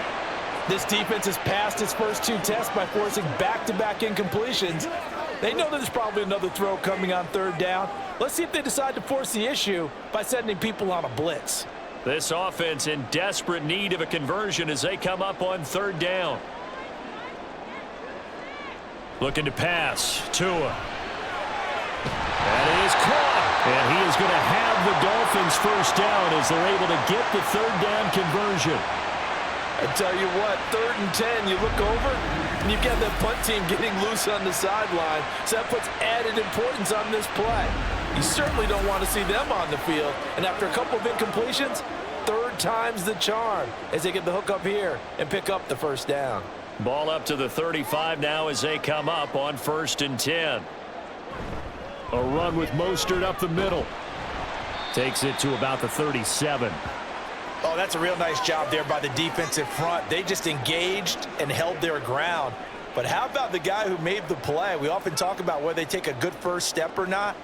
This defense has passed its first 2 tests by forcing back-to-back incompletions. They know there's probably another throw coming on 3rd down. Let's see if they decide to force the issue by sending people on a blitz. This offense in desperate need of a conversion as they come up on 3rd down. Looking to pass. Tua. And it is caught. And he is going to have the Dolphins first down as they're able to get the 3rd down conversion. I tell you what, 3rd and 10, you look over, and you've got that punt team getting loose on the sideline, so that puts added importance on this play. You certainly don't want to see them on the field, and after a couple of incompletions, 3rd time's the charm as they get the hook up here and pick up the first down. Ball up to the 35 now as they come up on 1st and 10. A run with Mostert up the middle. Takes it to about the 37. Oh, that's a real nice job there by the defensive front. They just engaged and held their ground. But how about the guy who made the play? We often talk about whether they take a good first step or not.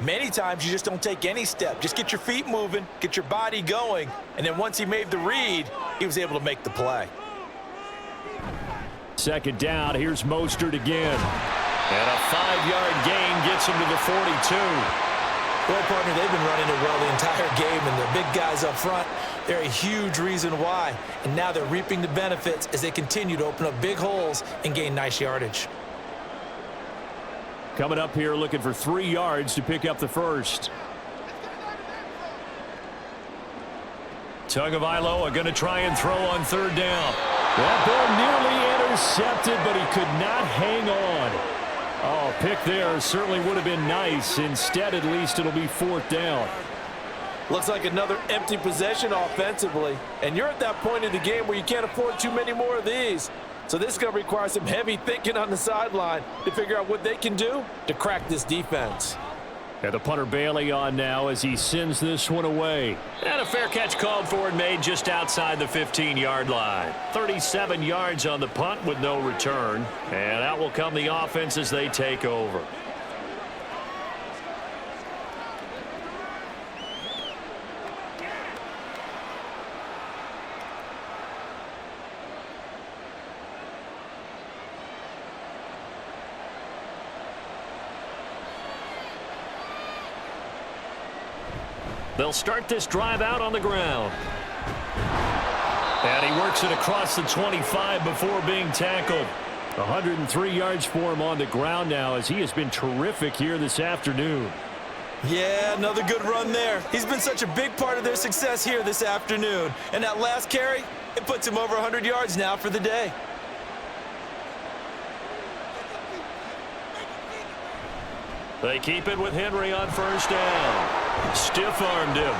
Many times you just don't take any step. Just get your feet moving, get your body going, and then once he made the read, he was able to make the play. 2nd down, here's Mostert again. And a 5-yard gain gets him to the 42. Well, partner, they've been running it well the entire game, and the big guys up front, they're a huge reason why. And now they're reaping the benefits as they continue to open up big holes and gain nice yardage. Coming up here looking for 3 yards to pick up the first. Tagovailoa going to try and throw on 3rd down. That ball nearly intercepted, but he could not hang on. Oh, pick there certainly would have been nice. Instead, at least it'll be 4th down. Looks like another empty possession offensively. And you're at that point in the game where you can't afford too many more of these. So this is going to require some heavy thinking on the sideline to figure out what they can do to crack this defense. And the punter Bailey on now as he sends this one away. And a fair catch called for and made just outside the 15-yard line. 37 yards on the punt with no return. And out will come the offense as they take over. They'll start this drive out on the ground. And he works it across the 25 before being tackled. 103 yards for him on the ground now as he has been terrific here this afternoon. Yeah, another good run there. He's been such a big part of their success here this afternoon. And that last carry, it puts him over 100 yards now for the day. They keep it with Henry on first down. Stiff-armed him.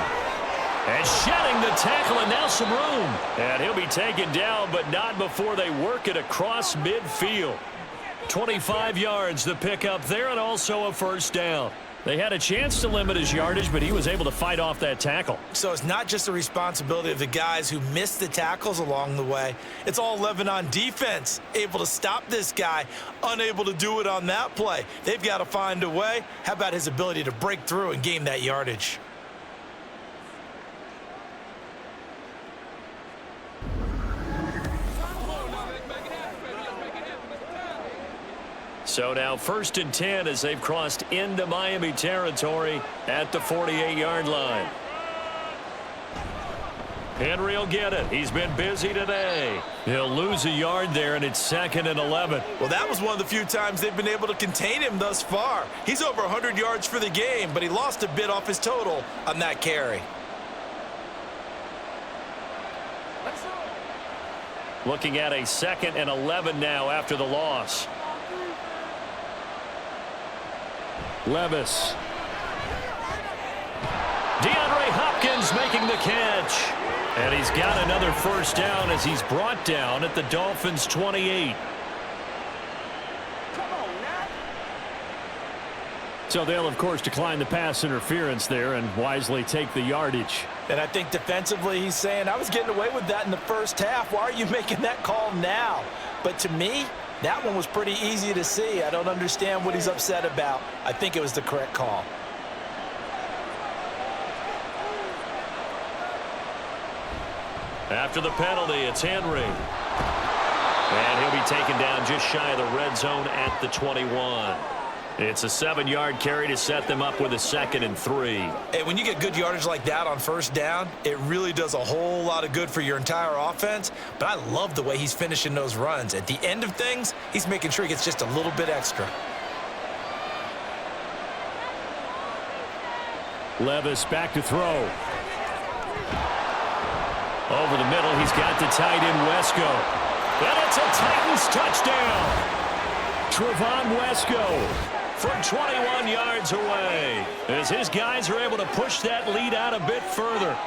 And shedding the tackle, and now some room. And he'll be taken down, but not before they work it across midfield. 25 yards to pick up there, and also a first down. They had a chance to limit his yardage, but he was able to fight off that tackle. So it's not just the responsibility of the guys who missed the tackles along the way. It's all 11 on defense, able to stop this guy, unable to do it on that play. They've got to find a way. How about his ability to break through and gain that yardage? So now 1st and 10 as they've crossed into Miami territory at the 48-yard line. Henry will get it. He's been busy today. He'll lose a yard there, and it's 2nd and 11. Well, that was one of the few times they've been able to contain him thus far. He's over 100 yards for the game, but he lost a bit off his total on that carry. Looking at a 2nd and 11 now after the loss. Levis. DeAndre Hopkins making the catch. And he's got another first down as he's brought down at the Dolphins' 28. So they'll, of course, decline the pass interference there and wisely take the yardage. And I think defensively he's saying, I was getting away with that in the first half. Why are you making that call now? But to me, that one was pretty easy to see. I don't understand what he's upset about. I think it was the correct call. After the penalty, it's Henry. And he'll be taken down just shy of the red zone at the 21. It's a 7-yard carry to set them up with a 2nd and 3. Hey, when you get good yardage like that on first down, it really does a whole lot of good for your entire offense. But I love the way he's finishing those runs. At the end of things, he's making sure he gets just a little bit extra. Levis back to throw. Over the middle, he's got the tight end Wesco. And it's a Titans touchdown. Trevon Wesco from 21 yards away as his guys are able to push that lead out a bit further.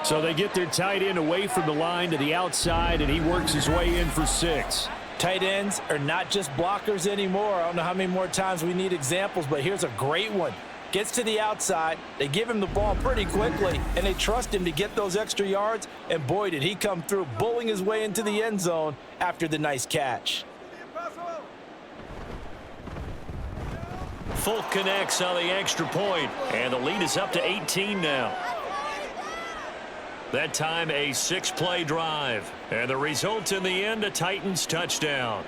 So they get their tight end away from the line to the outside, and he works his way in for 6. Tight ends are not just blockers anymore. I don't know how many more times we need examples, but here's a great one. Gets to the outside, they give him the ball pretty quickly, and they trust him to get those extra yards, and boy, did he come through, bowling his way into the end zone after the nice catch. Folk connects on the extra point, and the lead is up to 18 now. That time a 6-play drive, and the result in the end, a Titans touchdown.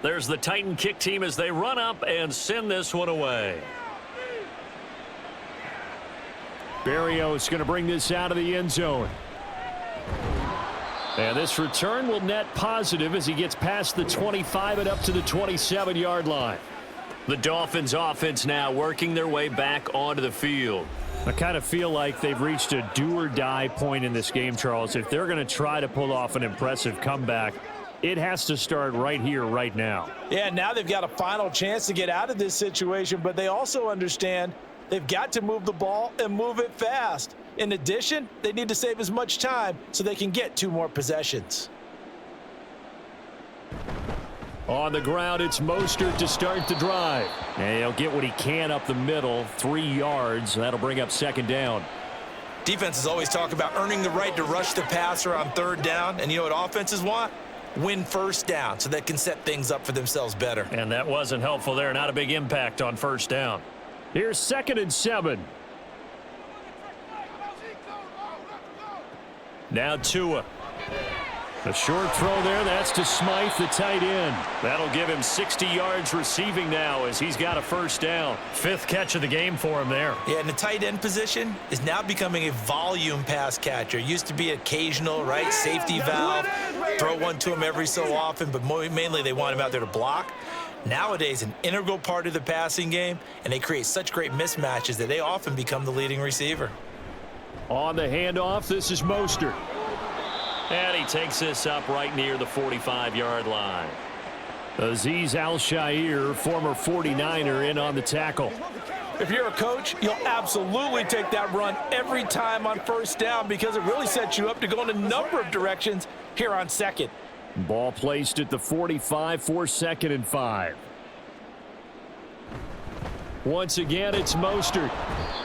There's the Titan kick team as they run up and send this one away. Berrios going to bring this out of the end zone. And this return will net positive as he gets past the 25 and up to the 27-yard line. The Dolphins offense now working their way back onto the field. I kind of feel like they've reached a do-or-die point in this game, Charles. If they're going to try to pull off an impressive comeback, it has to start right here, right now. Yeah, now they've got a final chance to get out of this situation, but they also understand they've got to move the ball and move it fast. In addition, they need to save as much time so they can get 2 more possessions. On the ground, it's Mostert to start the drive. And he'll get what he can up the middle, 3 yards. That'll bring up 2nd down. Defenses always talk about earning the right to rush the passer on 3rd down, and you know what offenses want? Win first down so they can set things up for themselves better. And that wasn't helpful there. Not a big impact on 1st down. Here's 2nd and 7. Now Tua. A short throw there. That's to Smythe, the tight end. That'll give him 60 yards receiving now as he's got a first down. 5th catch of the game for him there. Yeah, and the tight end position is now becoming a volume pass catcher. Used to be occasional, right? Safety valve. Throw one to him every so often, but mainly they want him out there to block. Nowadays, an integral part of the passing game, and they create such great mismatches that they often become the leading receiver. On the handoff, this is Mostert. And he takes this up right near the 45-yard line. Azeez Al-Shaair, former 49er, in on the tackle. If you're a coach, you'll absolutely take that run every time on first down because it really sets you up to go in a number of directions here on second. Ball placed at the 45 for 2nd and 5. Once again, it's Mostert.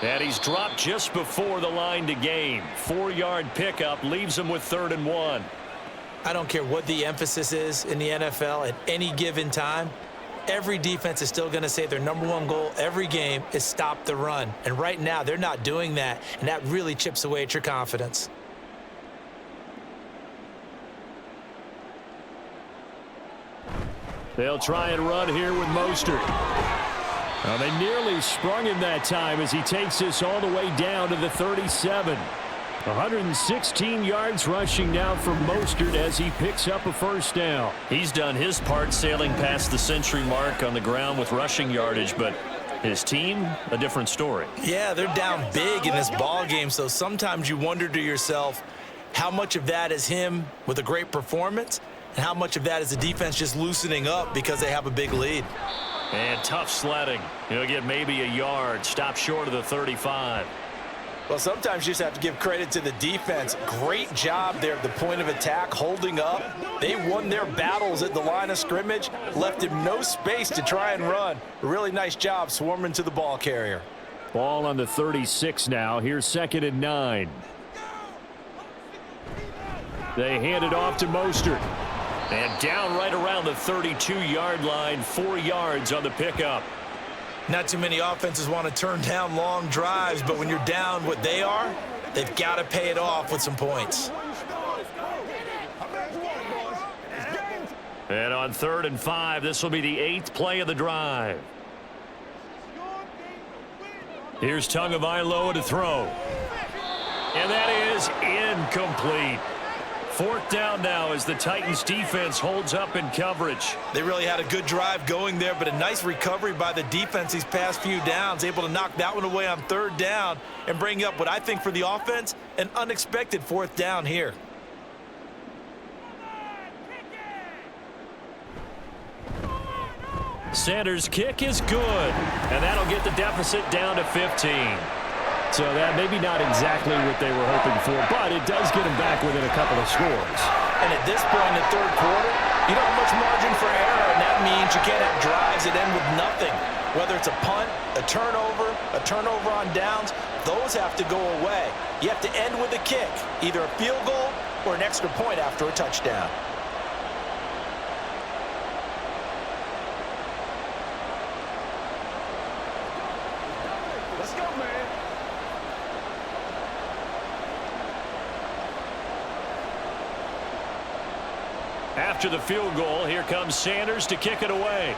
And he's dropped just before the line to gain. 4-yard pickup leaves him with 3rd and 1. I don't care what the emphasis is in the NFL at any given time. Every defense is still going to say their number one goal every game is stop the run. And right now, they're not doing that, and that really chips away at your confidence. They'll try and run here with Mostert. Well, they nearly sprung him that time as he takes this all the way down to the 37. 116 yards rushing now from Mostert as he picks up a first down. He's done his part sailing past the century mark on the ground with rushing yardage, but his team, a different story. Yeah, they're down big in this ball game, so sometimes you wonder to yourself how much of that is him with a great performance and how much of that is the defense just loosening up because they have a big lead. And tough sledding. He'll get maybe a yard. Stop short of the 35. Well, sometimes you just have to give credit to the defense. Great job there at the point of attack, holding up. They won their battles at the line of scrimmage, left him no space to try and run. A really nice job swarming to the ball carrier. Ball on the 36 now. Here's 2nd and 9. They hand it off to Mostert. And down right around the 32-yard line, 4 yards on the pickup. Not too many offenses want to turn down long drives, but when you're down what they are, they've got to pay it off with some points. And on 3rd and 5, this will be the 8th play of the drive. Here's Tagovailoa to throw. And that is incomplete. 4th down now as the Titans defense holds up in coverage. They really had a good drive going there, but a nice recovery by the defense these past few downs, able to knock that one away on 3rd down and bring up what I think for the offense, an unexpected 4th down here. Sanders' kick is good, and that'll get the deficit down to 15. So that maybe not exactly what they were hoping for, but it does get them back within a couple of scores. And at this point in the 3rd quarter, you don't have much margin for error, and that means you can't have drives that end with nothing. Whether it's a punt, a turnover on downs, those have to go away. You have to end with a kick, either a field goal or an extra point after a touchdown. Let's go, man. After the field goal, here comes Sanders to kick it away.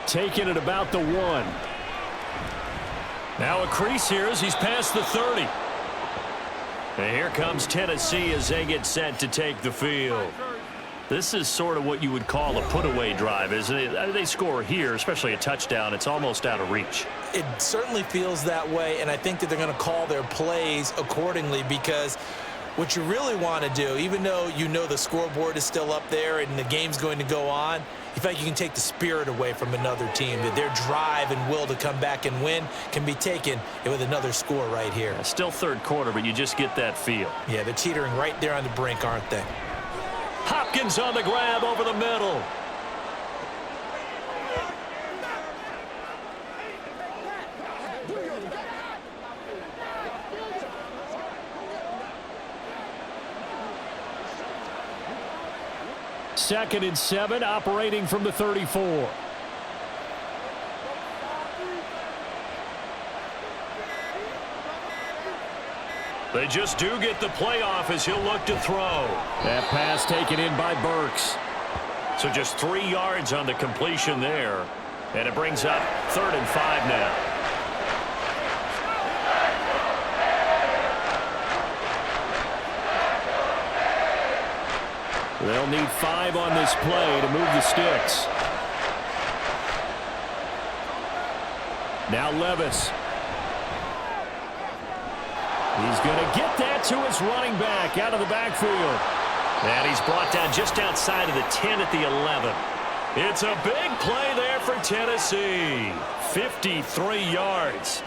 Taking it about the 1. Now a crease here as he's past the 30. And here comes Tennessee as they get set to take the field. This is sort of what you would call a put-away drive, isn't it? They score here, especially a touchdown. It's almost out of reach. It certainly feels that way, and I think that they're going to call their plays accordingly because what you really want to do, even though you know the scoreboard is still up there and the game's going to go on, you feel like you can take the spirit away from another team, that their drive and will to come back and win can be taken with another score right here. Still 3rd quarter, but you just get that feel. Yeah, they're teetering right there on the brink, aren't they? Hopkins on the grab over the middle. Second and 7, operating from the 34. They just do get the playoff as he'll look to throw. That pass taken in by Burks. So just 3 yards on the completion there. And it brings up 3rd and 5 now. They'll need 5 on this play to move the sticks. Now Levis. He's going to get that to his running back out of the backfield. And he's brought down just outside of the 10 at the 11. It's a big play there for Tennessee. 53 yards.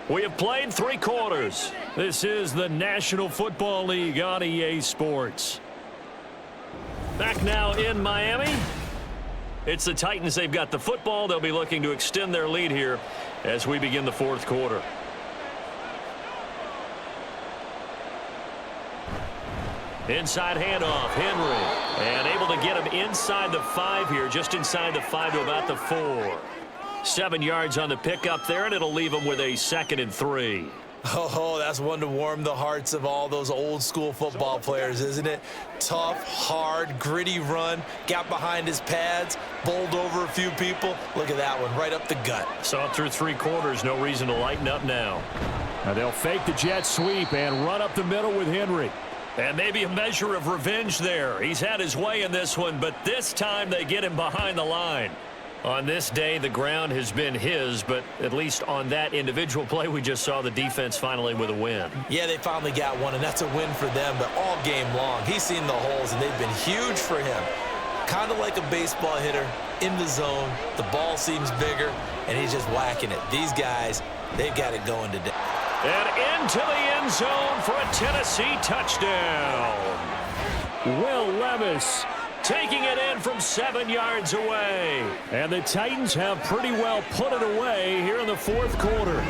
We have played 3 quarters. This is the National Football League on EA Sports. Back now in Miami. It's the Titans. They've got the football. They'll be looking to extend their lead here as we begin the 4th quarter. Inside handoff, Henry. And able to get him inside the 5 here, just inside the 5 to about the 4. 7 yards on the pickup there, and it'll leave him with a 2nd and 3. Oh, that's one to warm the hearts of all those old school football players, isn't it? Tough, hard, gritty run, got behind his pads, bowled over a few people. Look at that one, right up the gut. Saw it through 3 quarters, no reason to lighten up now. Now they'll fake the jet sweep and run up the middle with Henry. And maybe a measure of revenge there. He's had his way in this one, but this time they get him behind the line. On this day, the ground has been his, but at least on that individual play, we just saw the defense finally with a win. Yeah, they finally got one, and that's a win for them, but all game long, he's seen the holes, and they've been huge for him. Kind of like a baseball hitter in the zone. The ball seems bigger, and he's just whacking it. These guys, they've got it going today. And into the end zone for a Tennessee touchdown. Will Levis taking it in from 7 yards away. And the Titans have pretty well put it away here in the 4th quarter.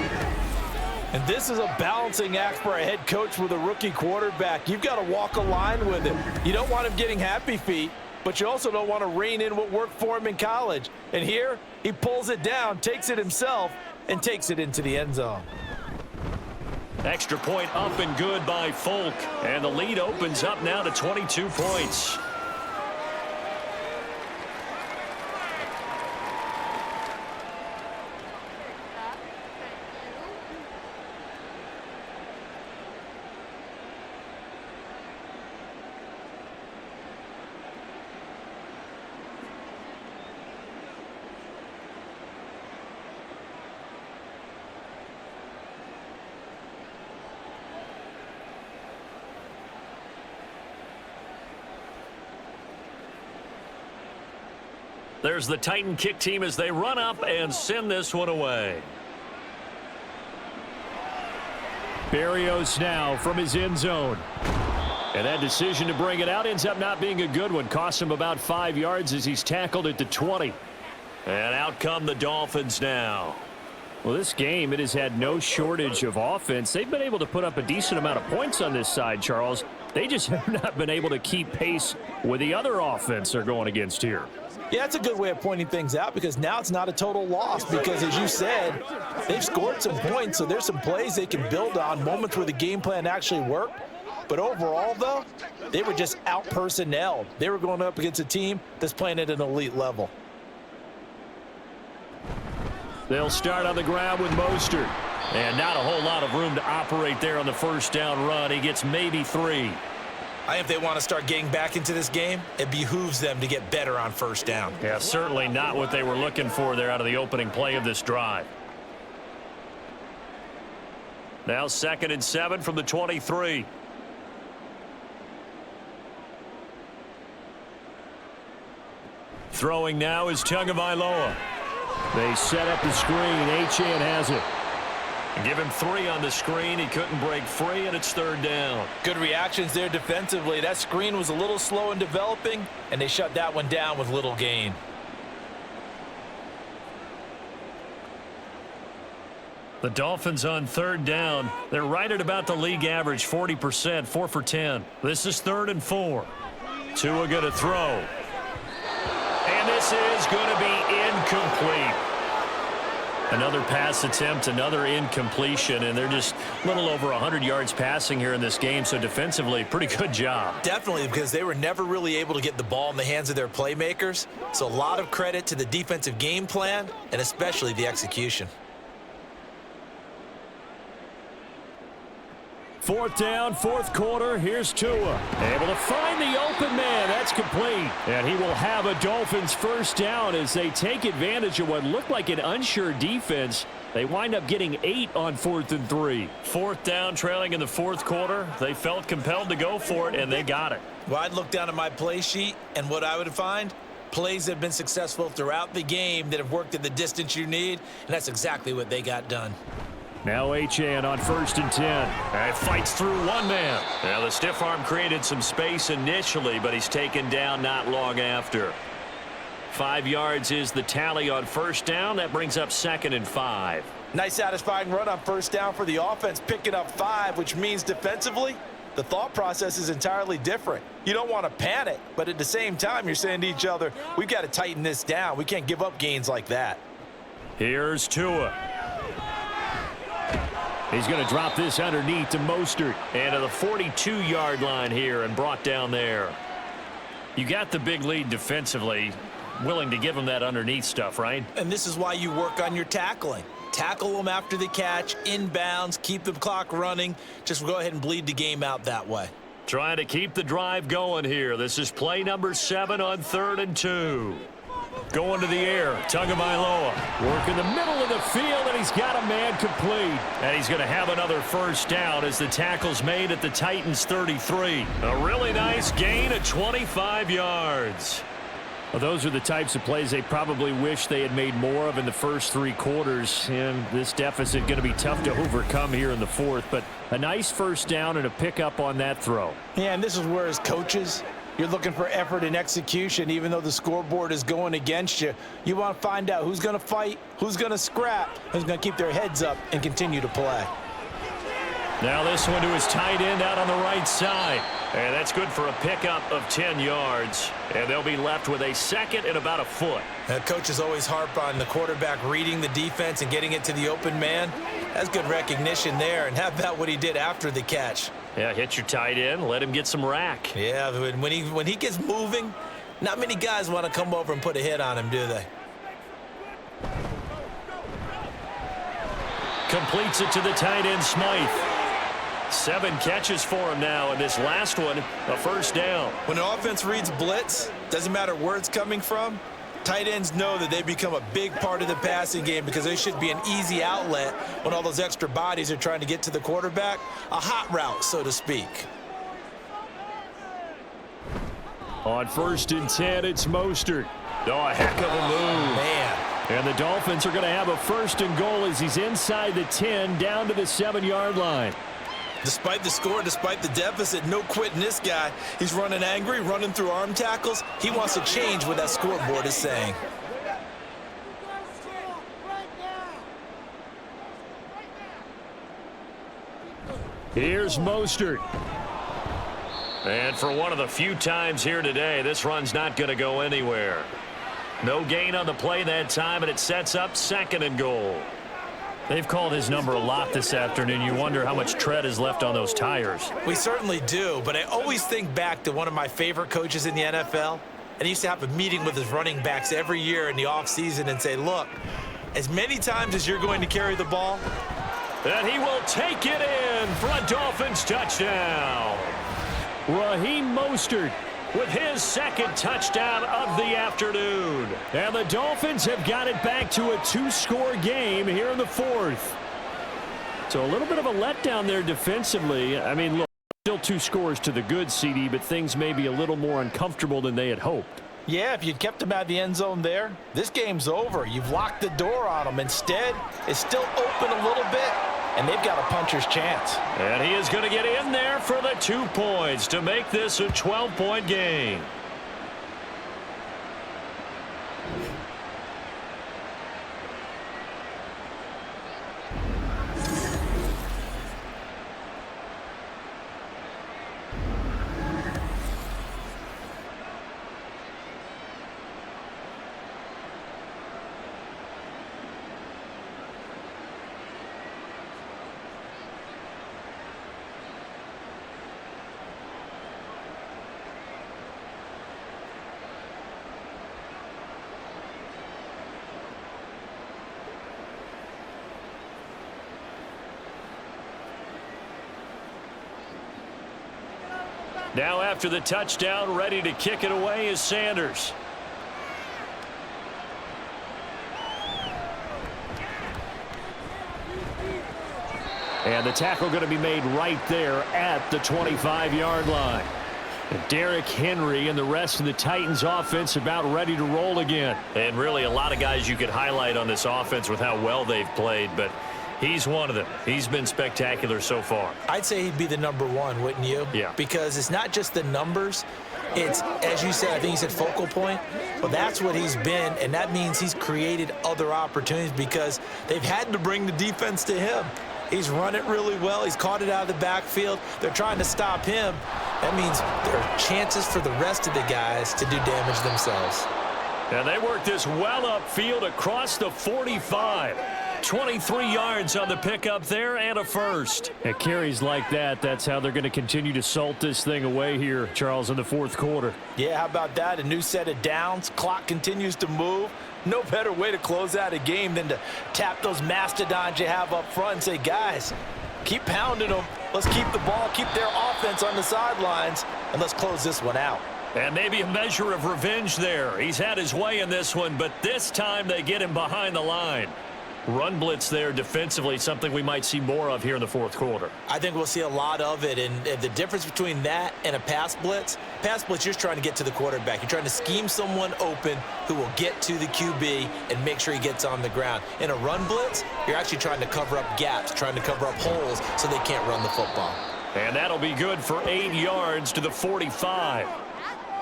And this is a balancing act for a head coach with a rookie quarterback. You've got to walk a line with him. You don't want him getting happy feet, but you also don't want to rein in what worked for him in college. And here, he pulls it down, takes it himself, and takes it into the end zone. Extra point up and good by Folk. And the lead opens up now to 22 points. There's the Titan kick team as they run up and send this one away. Berrios now from his end zone. And that decision to bring it out ends up not being a good one. Costs him about 5 yards as he's tackled at the 20. And out come the Dolphins now. Well, this game, it has had no shortage of offense. They've been able to put up a decent amount of points on this side, Charles. They just have not been able to keep pace with the other offense they're going against here. Yeah, that's a good way of pointing things out because now it's not a total loss because, as you said, they've scored some points, so there's some plays they can build on, moments where the game plan actually worked. But overall, though, they were just out-personnelled. They were going up against a team that's playing at an elite level. They'll start on the ground with Mostert. And not a whole lot of room to operate there on the first down run. He gets maybe 3. I think if they want to start getting back into this game, it behooves them to get better on first down. Yeah, certainly not what they were looking for there out of the opening play of this drive. Now 2nd and 7 from the 23. Throwing now is Tagovailoa. They set up the screen. Achane has it. Give him 3 on the screen. He couldn't break free, and it's 3rd down. Good reactions there defensively. That screen was a little slow in developing, and they shut that one down with little gain. The Dolphins on 3rd down. They're right at about the league average, 40%, 4 for 10. This is 3rd and 4. Tua going to throw. And this is going to be incomplete. Another pass attempt, another incompletion, and they're just a little over 100 yards passing here in this game, so defensively, pretty good job. Definitely, because they were never really able to get the ball in the hands of their playmakers. So a lot of credit to the defensive game plan and especially the execution. Fourth down, fourth quarter. Here's Tua. Able to find the open man. That's complete. And he will have a Dolphins first down as they take advantage of what looked like an unsure defense. They wind up getting 8 on 4th and 3. Fourth down, trailing in the fourth quarter. They felt compelled to go for it, and they got it. Well, I'd look down at my play sheet, and what I would find, plays that have been successful throughout the game that have worked at the distance you need, and that's exactly what they got done. Now Achane on 1st and 10. And fights through one man. Now the stiff arm created some space initially, but he's taken down not long after. 5 yards is the tally on first down. That brings up 2nd and 5. Nice satisfying run on first down for the offense, picking up 5, which means defensively, the thought process is entirely different. You don't want to panic, but at the same time, you're saying to each other, we've got to tighten this down. We can't give up gains like that. Here's Tua. He's going to drop this underneath to Mostert. And to the 42-yard line here and brought down there. You got the big lead defensively. Willing to give him that underneath stuff, right? And this is why you work on your tackling. Tackle them after the catch, inbounds, keep the clock running. Just go ahead and bleed the game out that way. Trying to keep the drive going here. This is play number 7 on 3rd and 2. Going to the air, Tagovailoa. Work in the middle of the field, and he's got a man complete. And he's going to have another first down as the tackle's made at the Titans' 33. A really nice gain of 25 yards. Well, those are the types of plays they probably wish they had made more of in the first 3 quarters. And this deficit going to be tough to overcome here in the 4th. But a nice first down and a pickup on that throw. Yeah, and this is where as coaches, you're looking for effort and execution. Even though the scoreboard is going against you, you want to find out who's going to fight, who's going to scrap, who's going to keep their heads up and continue to play. Now this one to his tight end out on the right side. And that's good for a pickup of 10 yards. And they'll be left with a 2nd and about a foot. Coaches always harp on the quarterback reading the defense and getting it to the open man. That's good recognition there. And how about what he did after the catch? Yeah, hit your tight end, let him get some rack. Yeah, when he gets moving, not many guys want to come over and put a hit on him, do they? Completes it to the tight end, Smythe. 7 catches for him now, and this last one, a first down. When an offense reads blitz, doesn't matter where it's coming from, tight ends know that they become a big part of the passing game because they should be an easy outlet when all those extra bodies are trying to get to the quarterback. A hot route, so to speak. On 1st and 10, it's Mostert. Oh, a heck of a move. Man. And the Dolphins are going to have a 1st and goal as he's inside the 10 down to the 7-yard line. Despite the score, despite the deficit, no quitting this guy. He's running angry, running through arm tackles. He wants to change what that scoreboard is saying. Here's Mostert. And for one of the few times here today, this run's not going to go anywhere. No gain on the play that time, and it sets up 2nd and goal. They've called his number a lot this afternoon. You wonder how much tread is left on those tires. We certainly do, but I always think back to one of my favorite coaches in the NFL, and he used to have a meeting with his running backs every year in the offseason and say, look, as many times as you're going to carry the ball, and he will take it in for a Dolphins touchdown. Raheem Mostert with his 2nd touchdown of the afternoon. And the Dolphins have got it back to a 2-score game here in the 4th. So a little bit of a letdown there defensively. I mean, look, still 2 scores to the good, CD, but things may be a little more uncomfortable than they had hoped. Yeah, if you'd kept him out of the end zone there, this game's over. You've locked the door on him. Instead, it's still open a little bit, and they've got a puncher's chance. And he is going to get in there for the 2 points to make this a 12-point game. Now after the touchdown, ready to kick it away is Sanders. And the tackle going to be made right there at the 25-yard line. And Derrick Henry and the rest of the Titans offense about ready to roll again. And really a lot of guys you could highlight on this offense with how well they've played, but he's one of them. He's been spectacular so far. I'd say he'd be the number one, wouldn't you? Yeah. Because it's not just the numbers. It's, as you said, I think you said focal point. Well, that's what he's been, and that means he's created other opportunities because they've had to bring the defense to him. He's run it really well. He's caught it out of the backfield. They're trying to stop him. That means there are chances for the rest of the guys to do damage themselves. And they work this well upfield across the 45. 23 yards on the pickup there and a first. At carries like that, that's how they're going to continue to salt this thing away here, Charles, in the fourth quarter. Yeah, how about that? A new set of downs. Clock continues to move. No better way to close out a game than to tap those mastodons you have up front and say, guys, keep pounding them. Let's keep the ball, keep their offense on the sidelines, and let's close this one out. And maybe a measure of revenge there. He's had his way in this one, but this time they get him behind the line. Run blitz there defensively, something we might see more of here in the fourth quarter. I think we'll see a lot of it, and the difference between that and a pass blitz, you're just trying to get to the quarterback. You're trying to scheme someone open who will get to the QB and make sure he gets on the ground. In a run blitz, you're actually trying to cover up gaps, trying to cover up holes so they can't run the football. And that'll be good for 8 yards to the 45.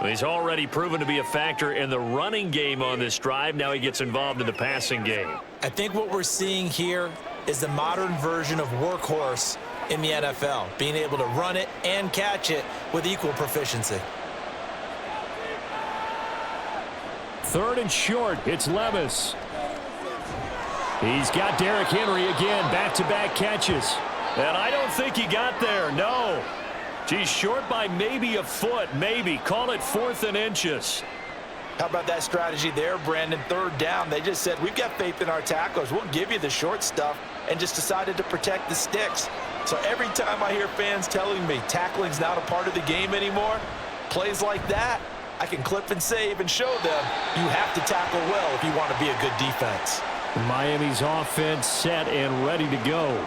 He's already proven to be a factor in the running game on this drive. Now he gets involved in the passing game. I think what we're seeing here is the modern version of workhorse in the NFL, being able to run it and catch it with equal proficiency. Third and short, it's Levis. He's got Derrick Henry again, back-to-back catches. And I don't think he got there, no. He's short by maybe a foot, maybe. Call it 4th and inches. How about that strategy there, Brandon? Third down, they just said, we've got faith in our tacklers. We'll give you the short stuff, and just decided to protect the sticks. So every time I hear fans telling me tackling's not a part of the game anymore, plays like that, I can clip and save and show them you have to tackle well if you want to be a good defense. Miami's offense set and ready to go.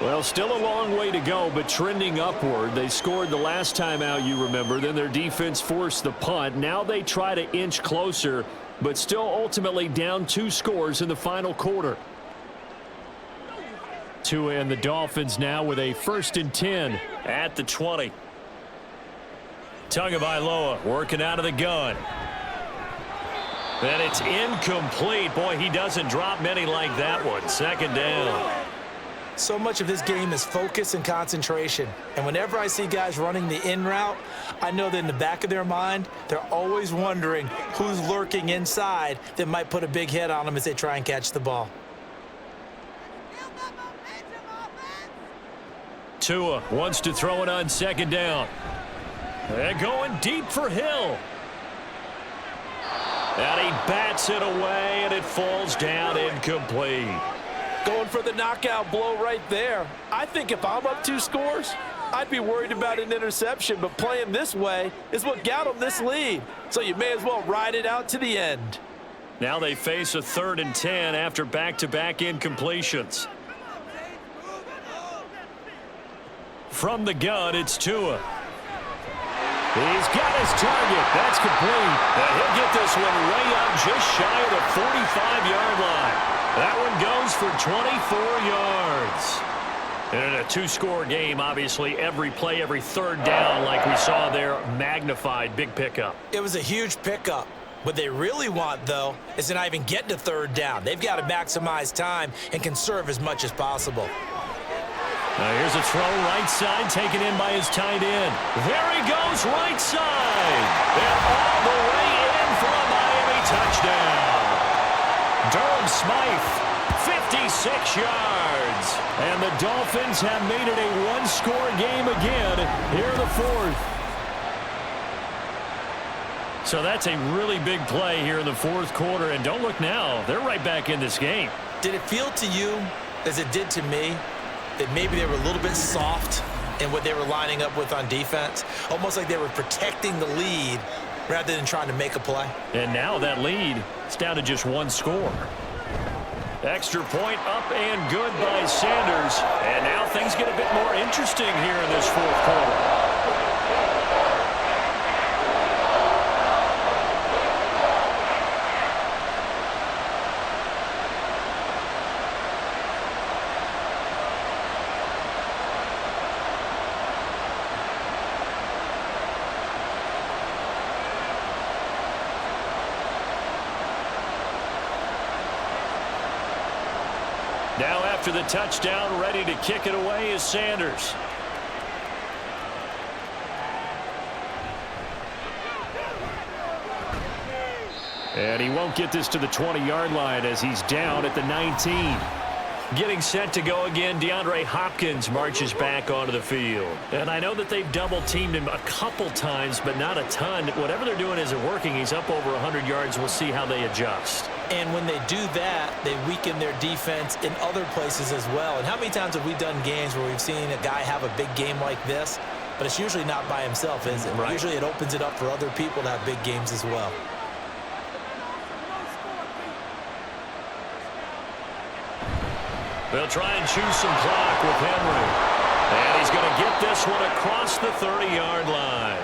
Well, still a long way to go, but trending upward. They scored the last time out, you remember. Then their defense forced the punt. Now they try to inch closer, but still ultimately down 2 scores in the final quarter. Tua and the Dolphins now with a 1st and 10 at the 20. Tagovailoa working out of the gun. And it's incomplete. Boy, he doesn't drop many like that one. 2nd down. So much of this game is focus and concentration. And whenever I see guys running the in route, I know that in the back of their mind, they're always wondering who's lurking inside that might put a big hit on them as they try and catch the ball. Tua wants to throw it on 2nd down. They're going deep for Hill. And he bats it away, and it falls down incomplete. Going for the knockout blow right there. I think if I'm up 2 scores, I'd be worried about an interception, but playing this way is what got them this lead. So you may as well ride it out to the end. Now they face a 3rd and 10 after back-to-back incompletions. From the gun, it's Tua. He's got his target. That's complete. And he'll get this one way up just shy of the 45-yard line. That one goes for 24 yards. And in a 2-score game, obviously, every play, every 3rd down, like we saw there, magnified, big pickup. It was a huge pickup. What they really want, though, is to not even get to 3rd down. They've got to maximize time and conserve as much as possible. Now here's a throw right side, taken in by his tight end. There he goes, right side. And all the way in for a Miami touchdown. Durham Smythe, 56 yards. And the Dolphins have made it a 1-score game again here in the 4th. So that's a really big play here in the 4th quarter. And don't look now, they're right back in this game. Did it feel to you, as it did to me, that maybe they were a little bit soft in what they were lining up with on defense. Almost like they were protecting the lead rather than trying to make a play. And now that lead, it's down to just one score. Extra point up and good by Sanders. And now things get a bit more interesting here in this fourth quarter. Now after the touchdown, ready to kick it away is Sanders. And he won't get this to the 20-yard line as he's down at the 19. Getting set to go again, DeAndre Hopkins marches back onto the field. And I know that they've double-teamed him a couple times, but not a ton. Whatever they're doing isn't working. He's up over 100 yards. We'll see how they adjust. And when they do that, they weaken their defense in other places as well. And how many times have we done games where we've seen a guy have a big game like this, but it's usually not by himself, is it? Right. Usually it opens it up for other people to have big games as well. They'll try and choose some clock with Henry. And he's going to get this one across the 30-yard line.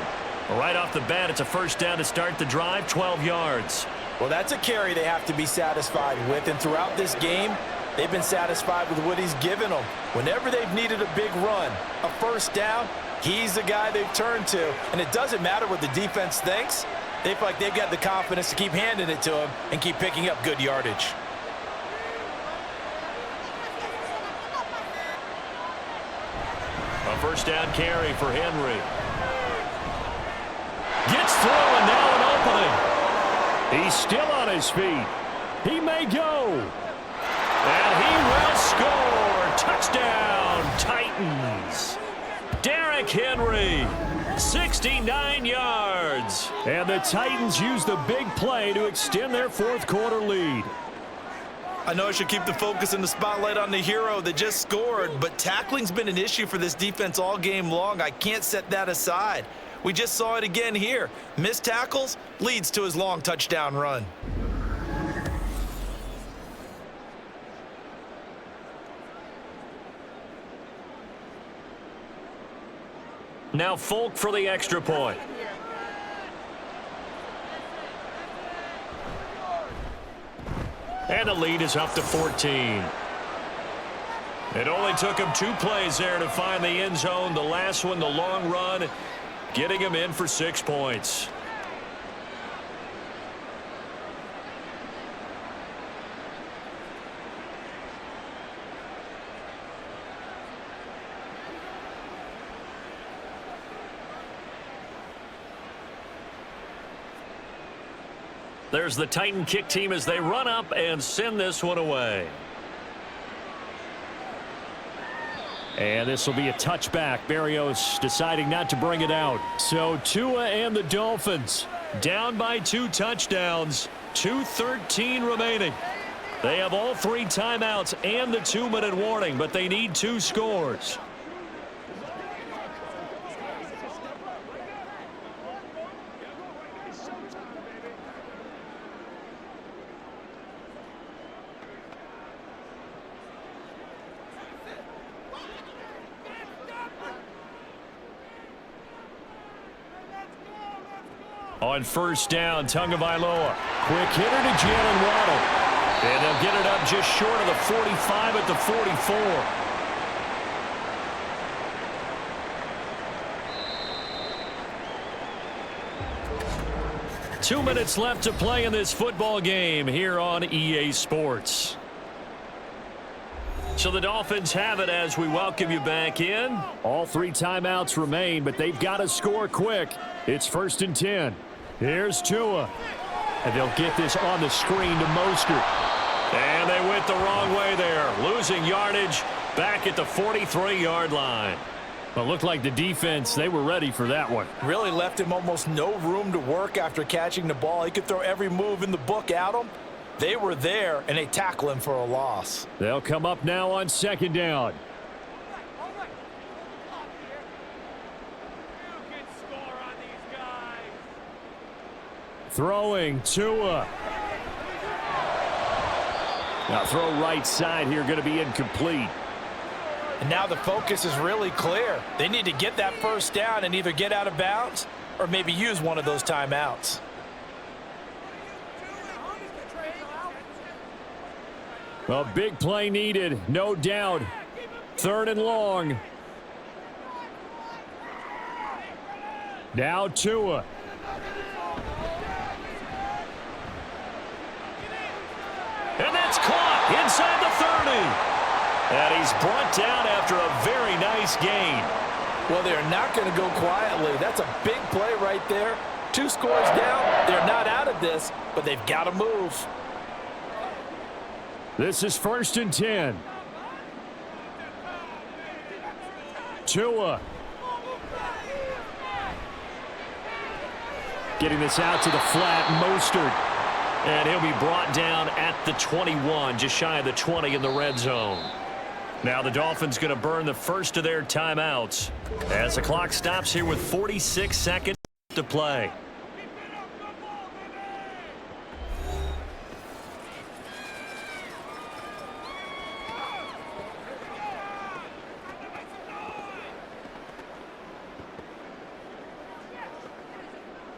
Right off the bat, it's a first down to start the drive, 12 yards. Well, that's a carry they have to be satisfied with, and throughout this game, they've been satisfied with what he's given them. Whenever they've needed a big run, a first down, he's the guy they've turned to. And it doesn't matter what the defense thinks. They feel like they've got the confidence to keep handing it to him and keep picking up good yardage. A first down carry for Henry. Gets through and now an opening. He's still on his feet. He may go. And he will score. Touchdown, Titans. Derrick Henry, 69 yards. And the Titans use the big play to extend their fourth quarter lead. I know I should keep the focus and the spotlight on the hero that just scored, but tackling's been an issue for this defense all game long. I can't set that aside. We just saw it again here. Missed tackles leads to his long touchdown run. Now Folk for the extra point. And the lead is up to 14. It only took him 2 plays there to find the end zone. The last one, the long run, getting him in for 6 points. There's the Titan kick team as they run up and send this one away. And this will be a touchback. Berrios deciding not to bring it out. So Tua and the Dolphins down by 2 touchdowns. 2:13 remaining. They have all 3 timeouts and the 2-minute warning, but they need 2 scores. On first down, Tagovailoa. Quick hitter to Jalen Waddle. And they'll get it up just short of the 45 at the 44. Two minutes left to play in this football game here on EA Sports. So the Dolphins have it as we welcome you back in. All 3 timeouts remain, but they've got to score quick. It's 1st and 10. Here's Tua. And they'll get this on the screen to Mostert. And they went the wrong way there. Losing yardage back at the 43-yard line. Well, it looked like the defense, they were ready for that one. Really left him almost no room to work after catching the ball. He could throw every move in the book at him. They were there, and they tackle him for a loss. They'll come up now on 2nd down. Throwing, Tua. Now throw right side here, going to be incomplete. And now the focus is really clear. They need to get that first down and either get out of bounds or maybe use one of those timeouts. A big play needed, no doubt. 3rd and long. Now Tua. And that's caught inside the 30. And he's brought down after a very nice gain. Well, they're not going to go quietly. That's a big play right there. 2 scores down. They're not out of this, but they've got to move. This is 1st and 10. Tua. Getting this out to the flat, Mostert. And he'll be brought down at the 21, just shy of the 20 in the red zone. Now the Dolphins going to burn the first of their timeouts as the clock stops here with 46 seconds to play.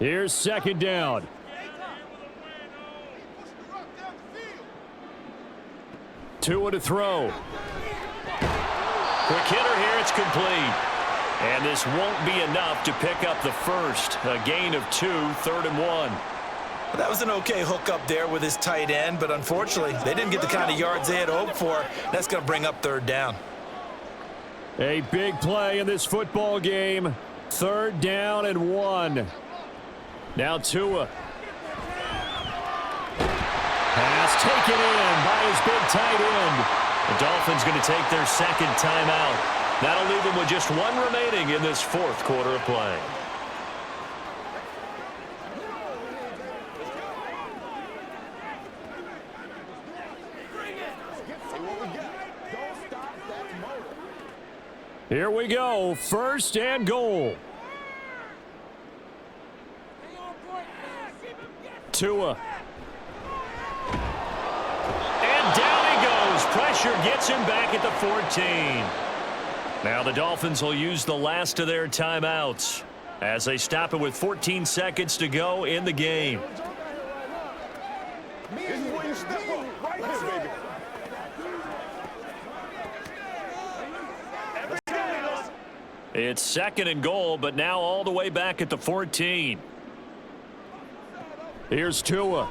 Here's 2nd down. Tua to throw. Quick hitter here, it's complete. And this won't be enough to pick up the first. A gain of 2, 3rd and 1. That was an okay hookup there with his tight end, but unfortunately, they didn't get the kind of yards they had hoped for. That's going to bring up 3rd down. A big play in this football game. 3rd down and 1. Now Tua. Pass taken in by his big tight end. The Dolphins going to take their second timeout. That'll leave them with just 1 remaining in this 4th quarter of play. Here we go. 1st and goal. Tua. And down he goes. Pressure gets him back at the 14. Now the Dolphins will use the last of their timeouts as they stop it with 14 seconds to go in the game. It's 2nd and goal, but now all the way back at the 14. Here's Tua.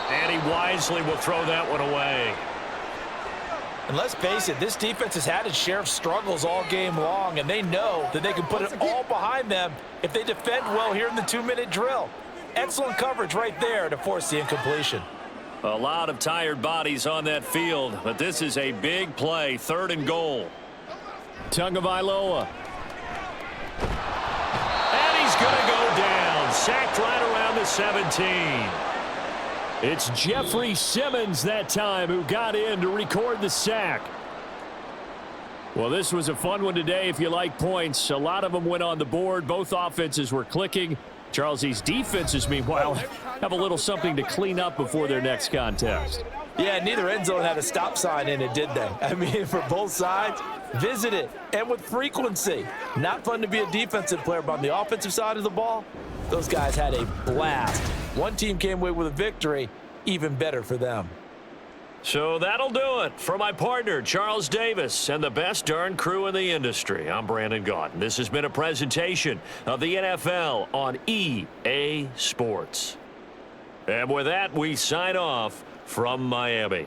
And he wisely will throw that one away. And let's face it, this defense has had its share of struggles all game long, and they know that they can put it all behind them if they defend well here in the 2-minute drill. Excellent coverage right there to force the incompletion. A lot of tired bodies on that field, but this is a big play, 3rd and goal. Tagovailoa. And he's going to go down, sacked right around the 17. It's Jeffrey Simmons that time who got in to record the sack. Well, this was a fun one today if you like points. A lot of them went on the board. Both offenses were clicking. Charles, these defenses, meanwhile, have a little something to clean up before their next contest. Yeah, neither end zone had a stop sign in it, did they? I mean, for both sides, visit it, and with frequency. Not fun to be a defensive player, but on the offensive side of the ball, those guys had a blast. One team came away with a victory, even better for them. So that'll do it for my partner, Charles Davis, and the best darn crew in the industry. I'm Brandon Gaudin. This has been a presentation of the NFL on EA Sports. And with that, we sign off from Miami.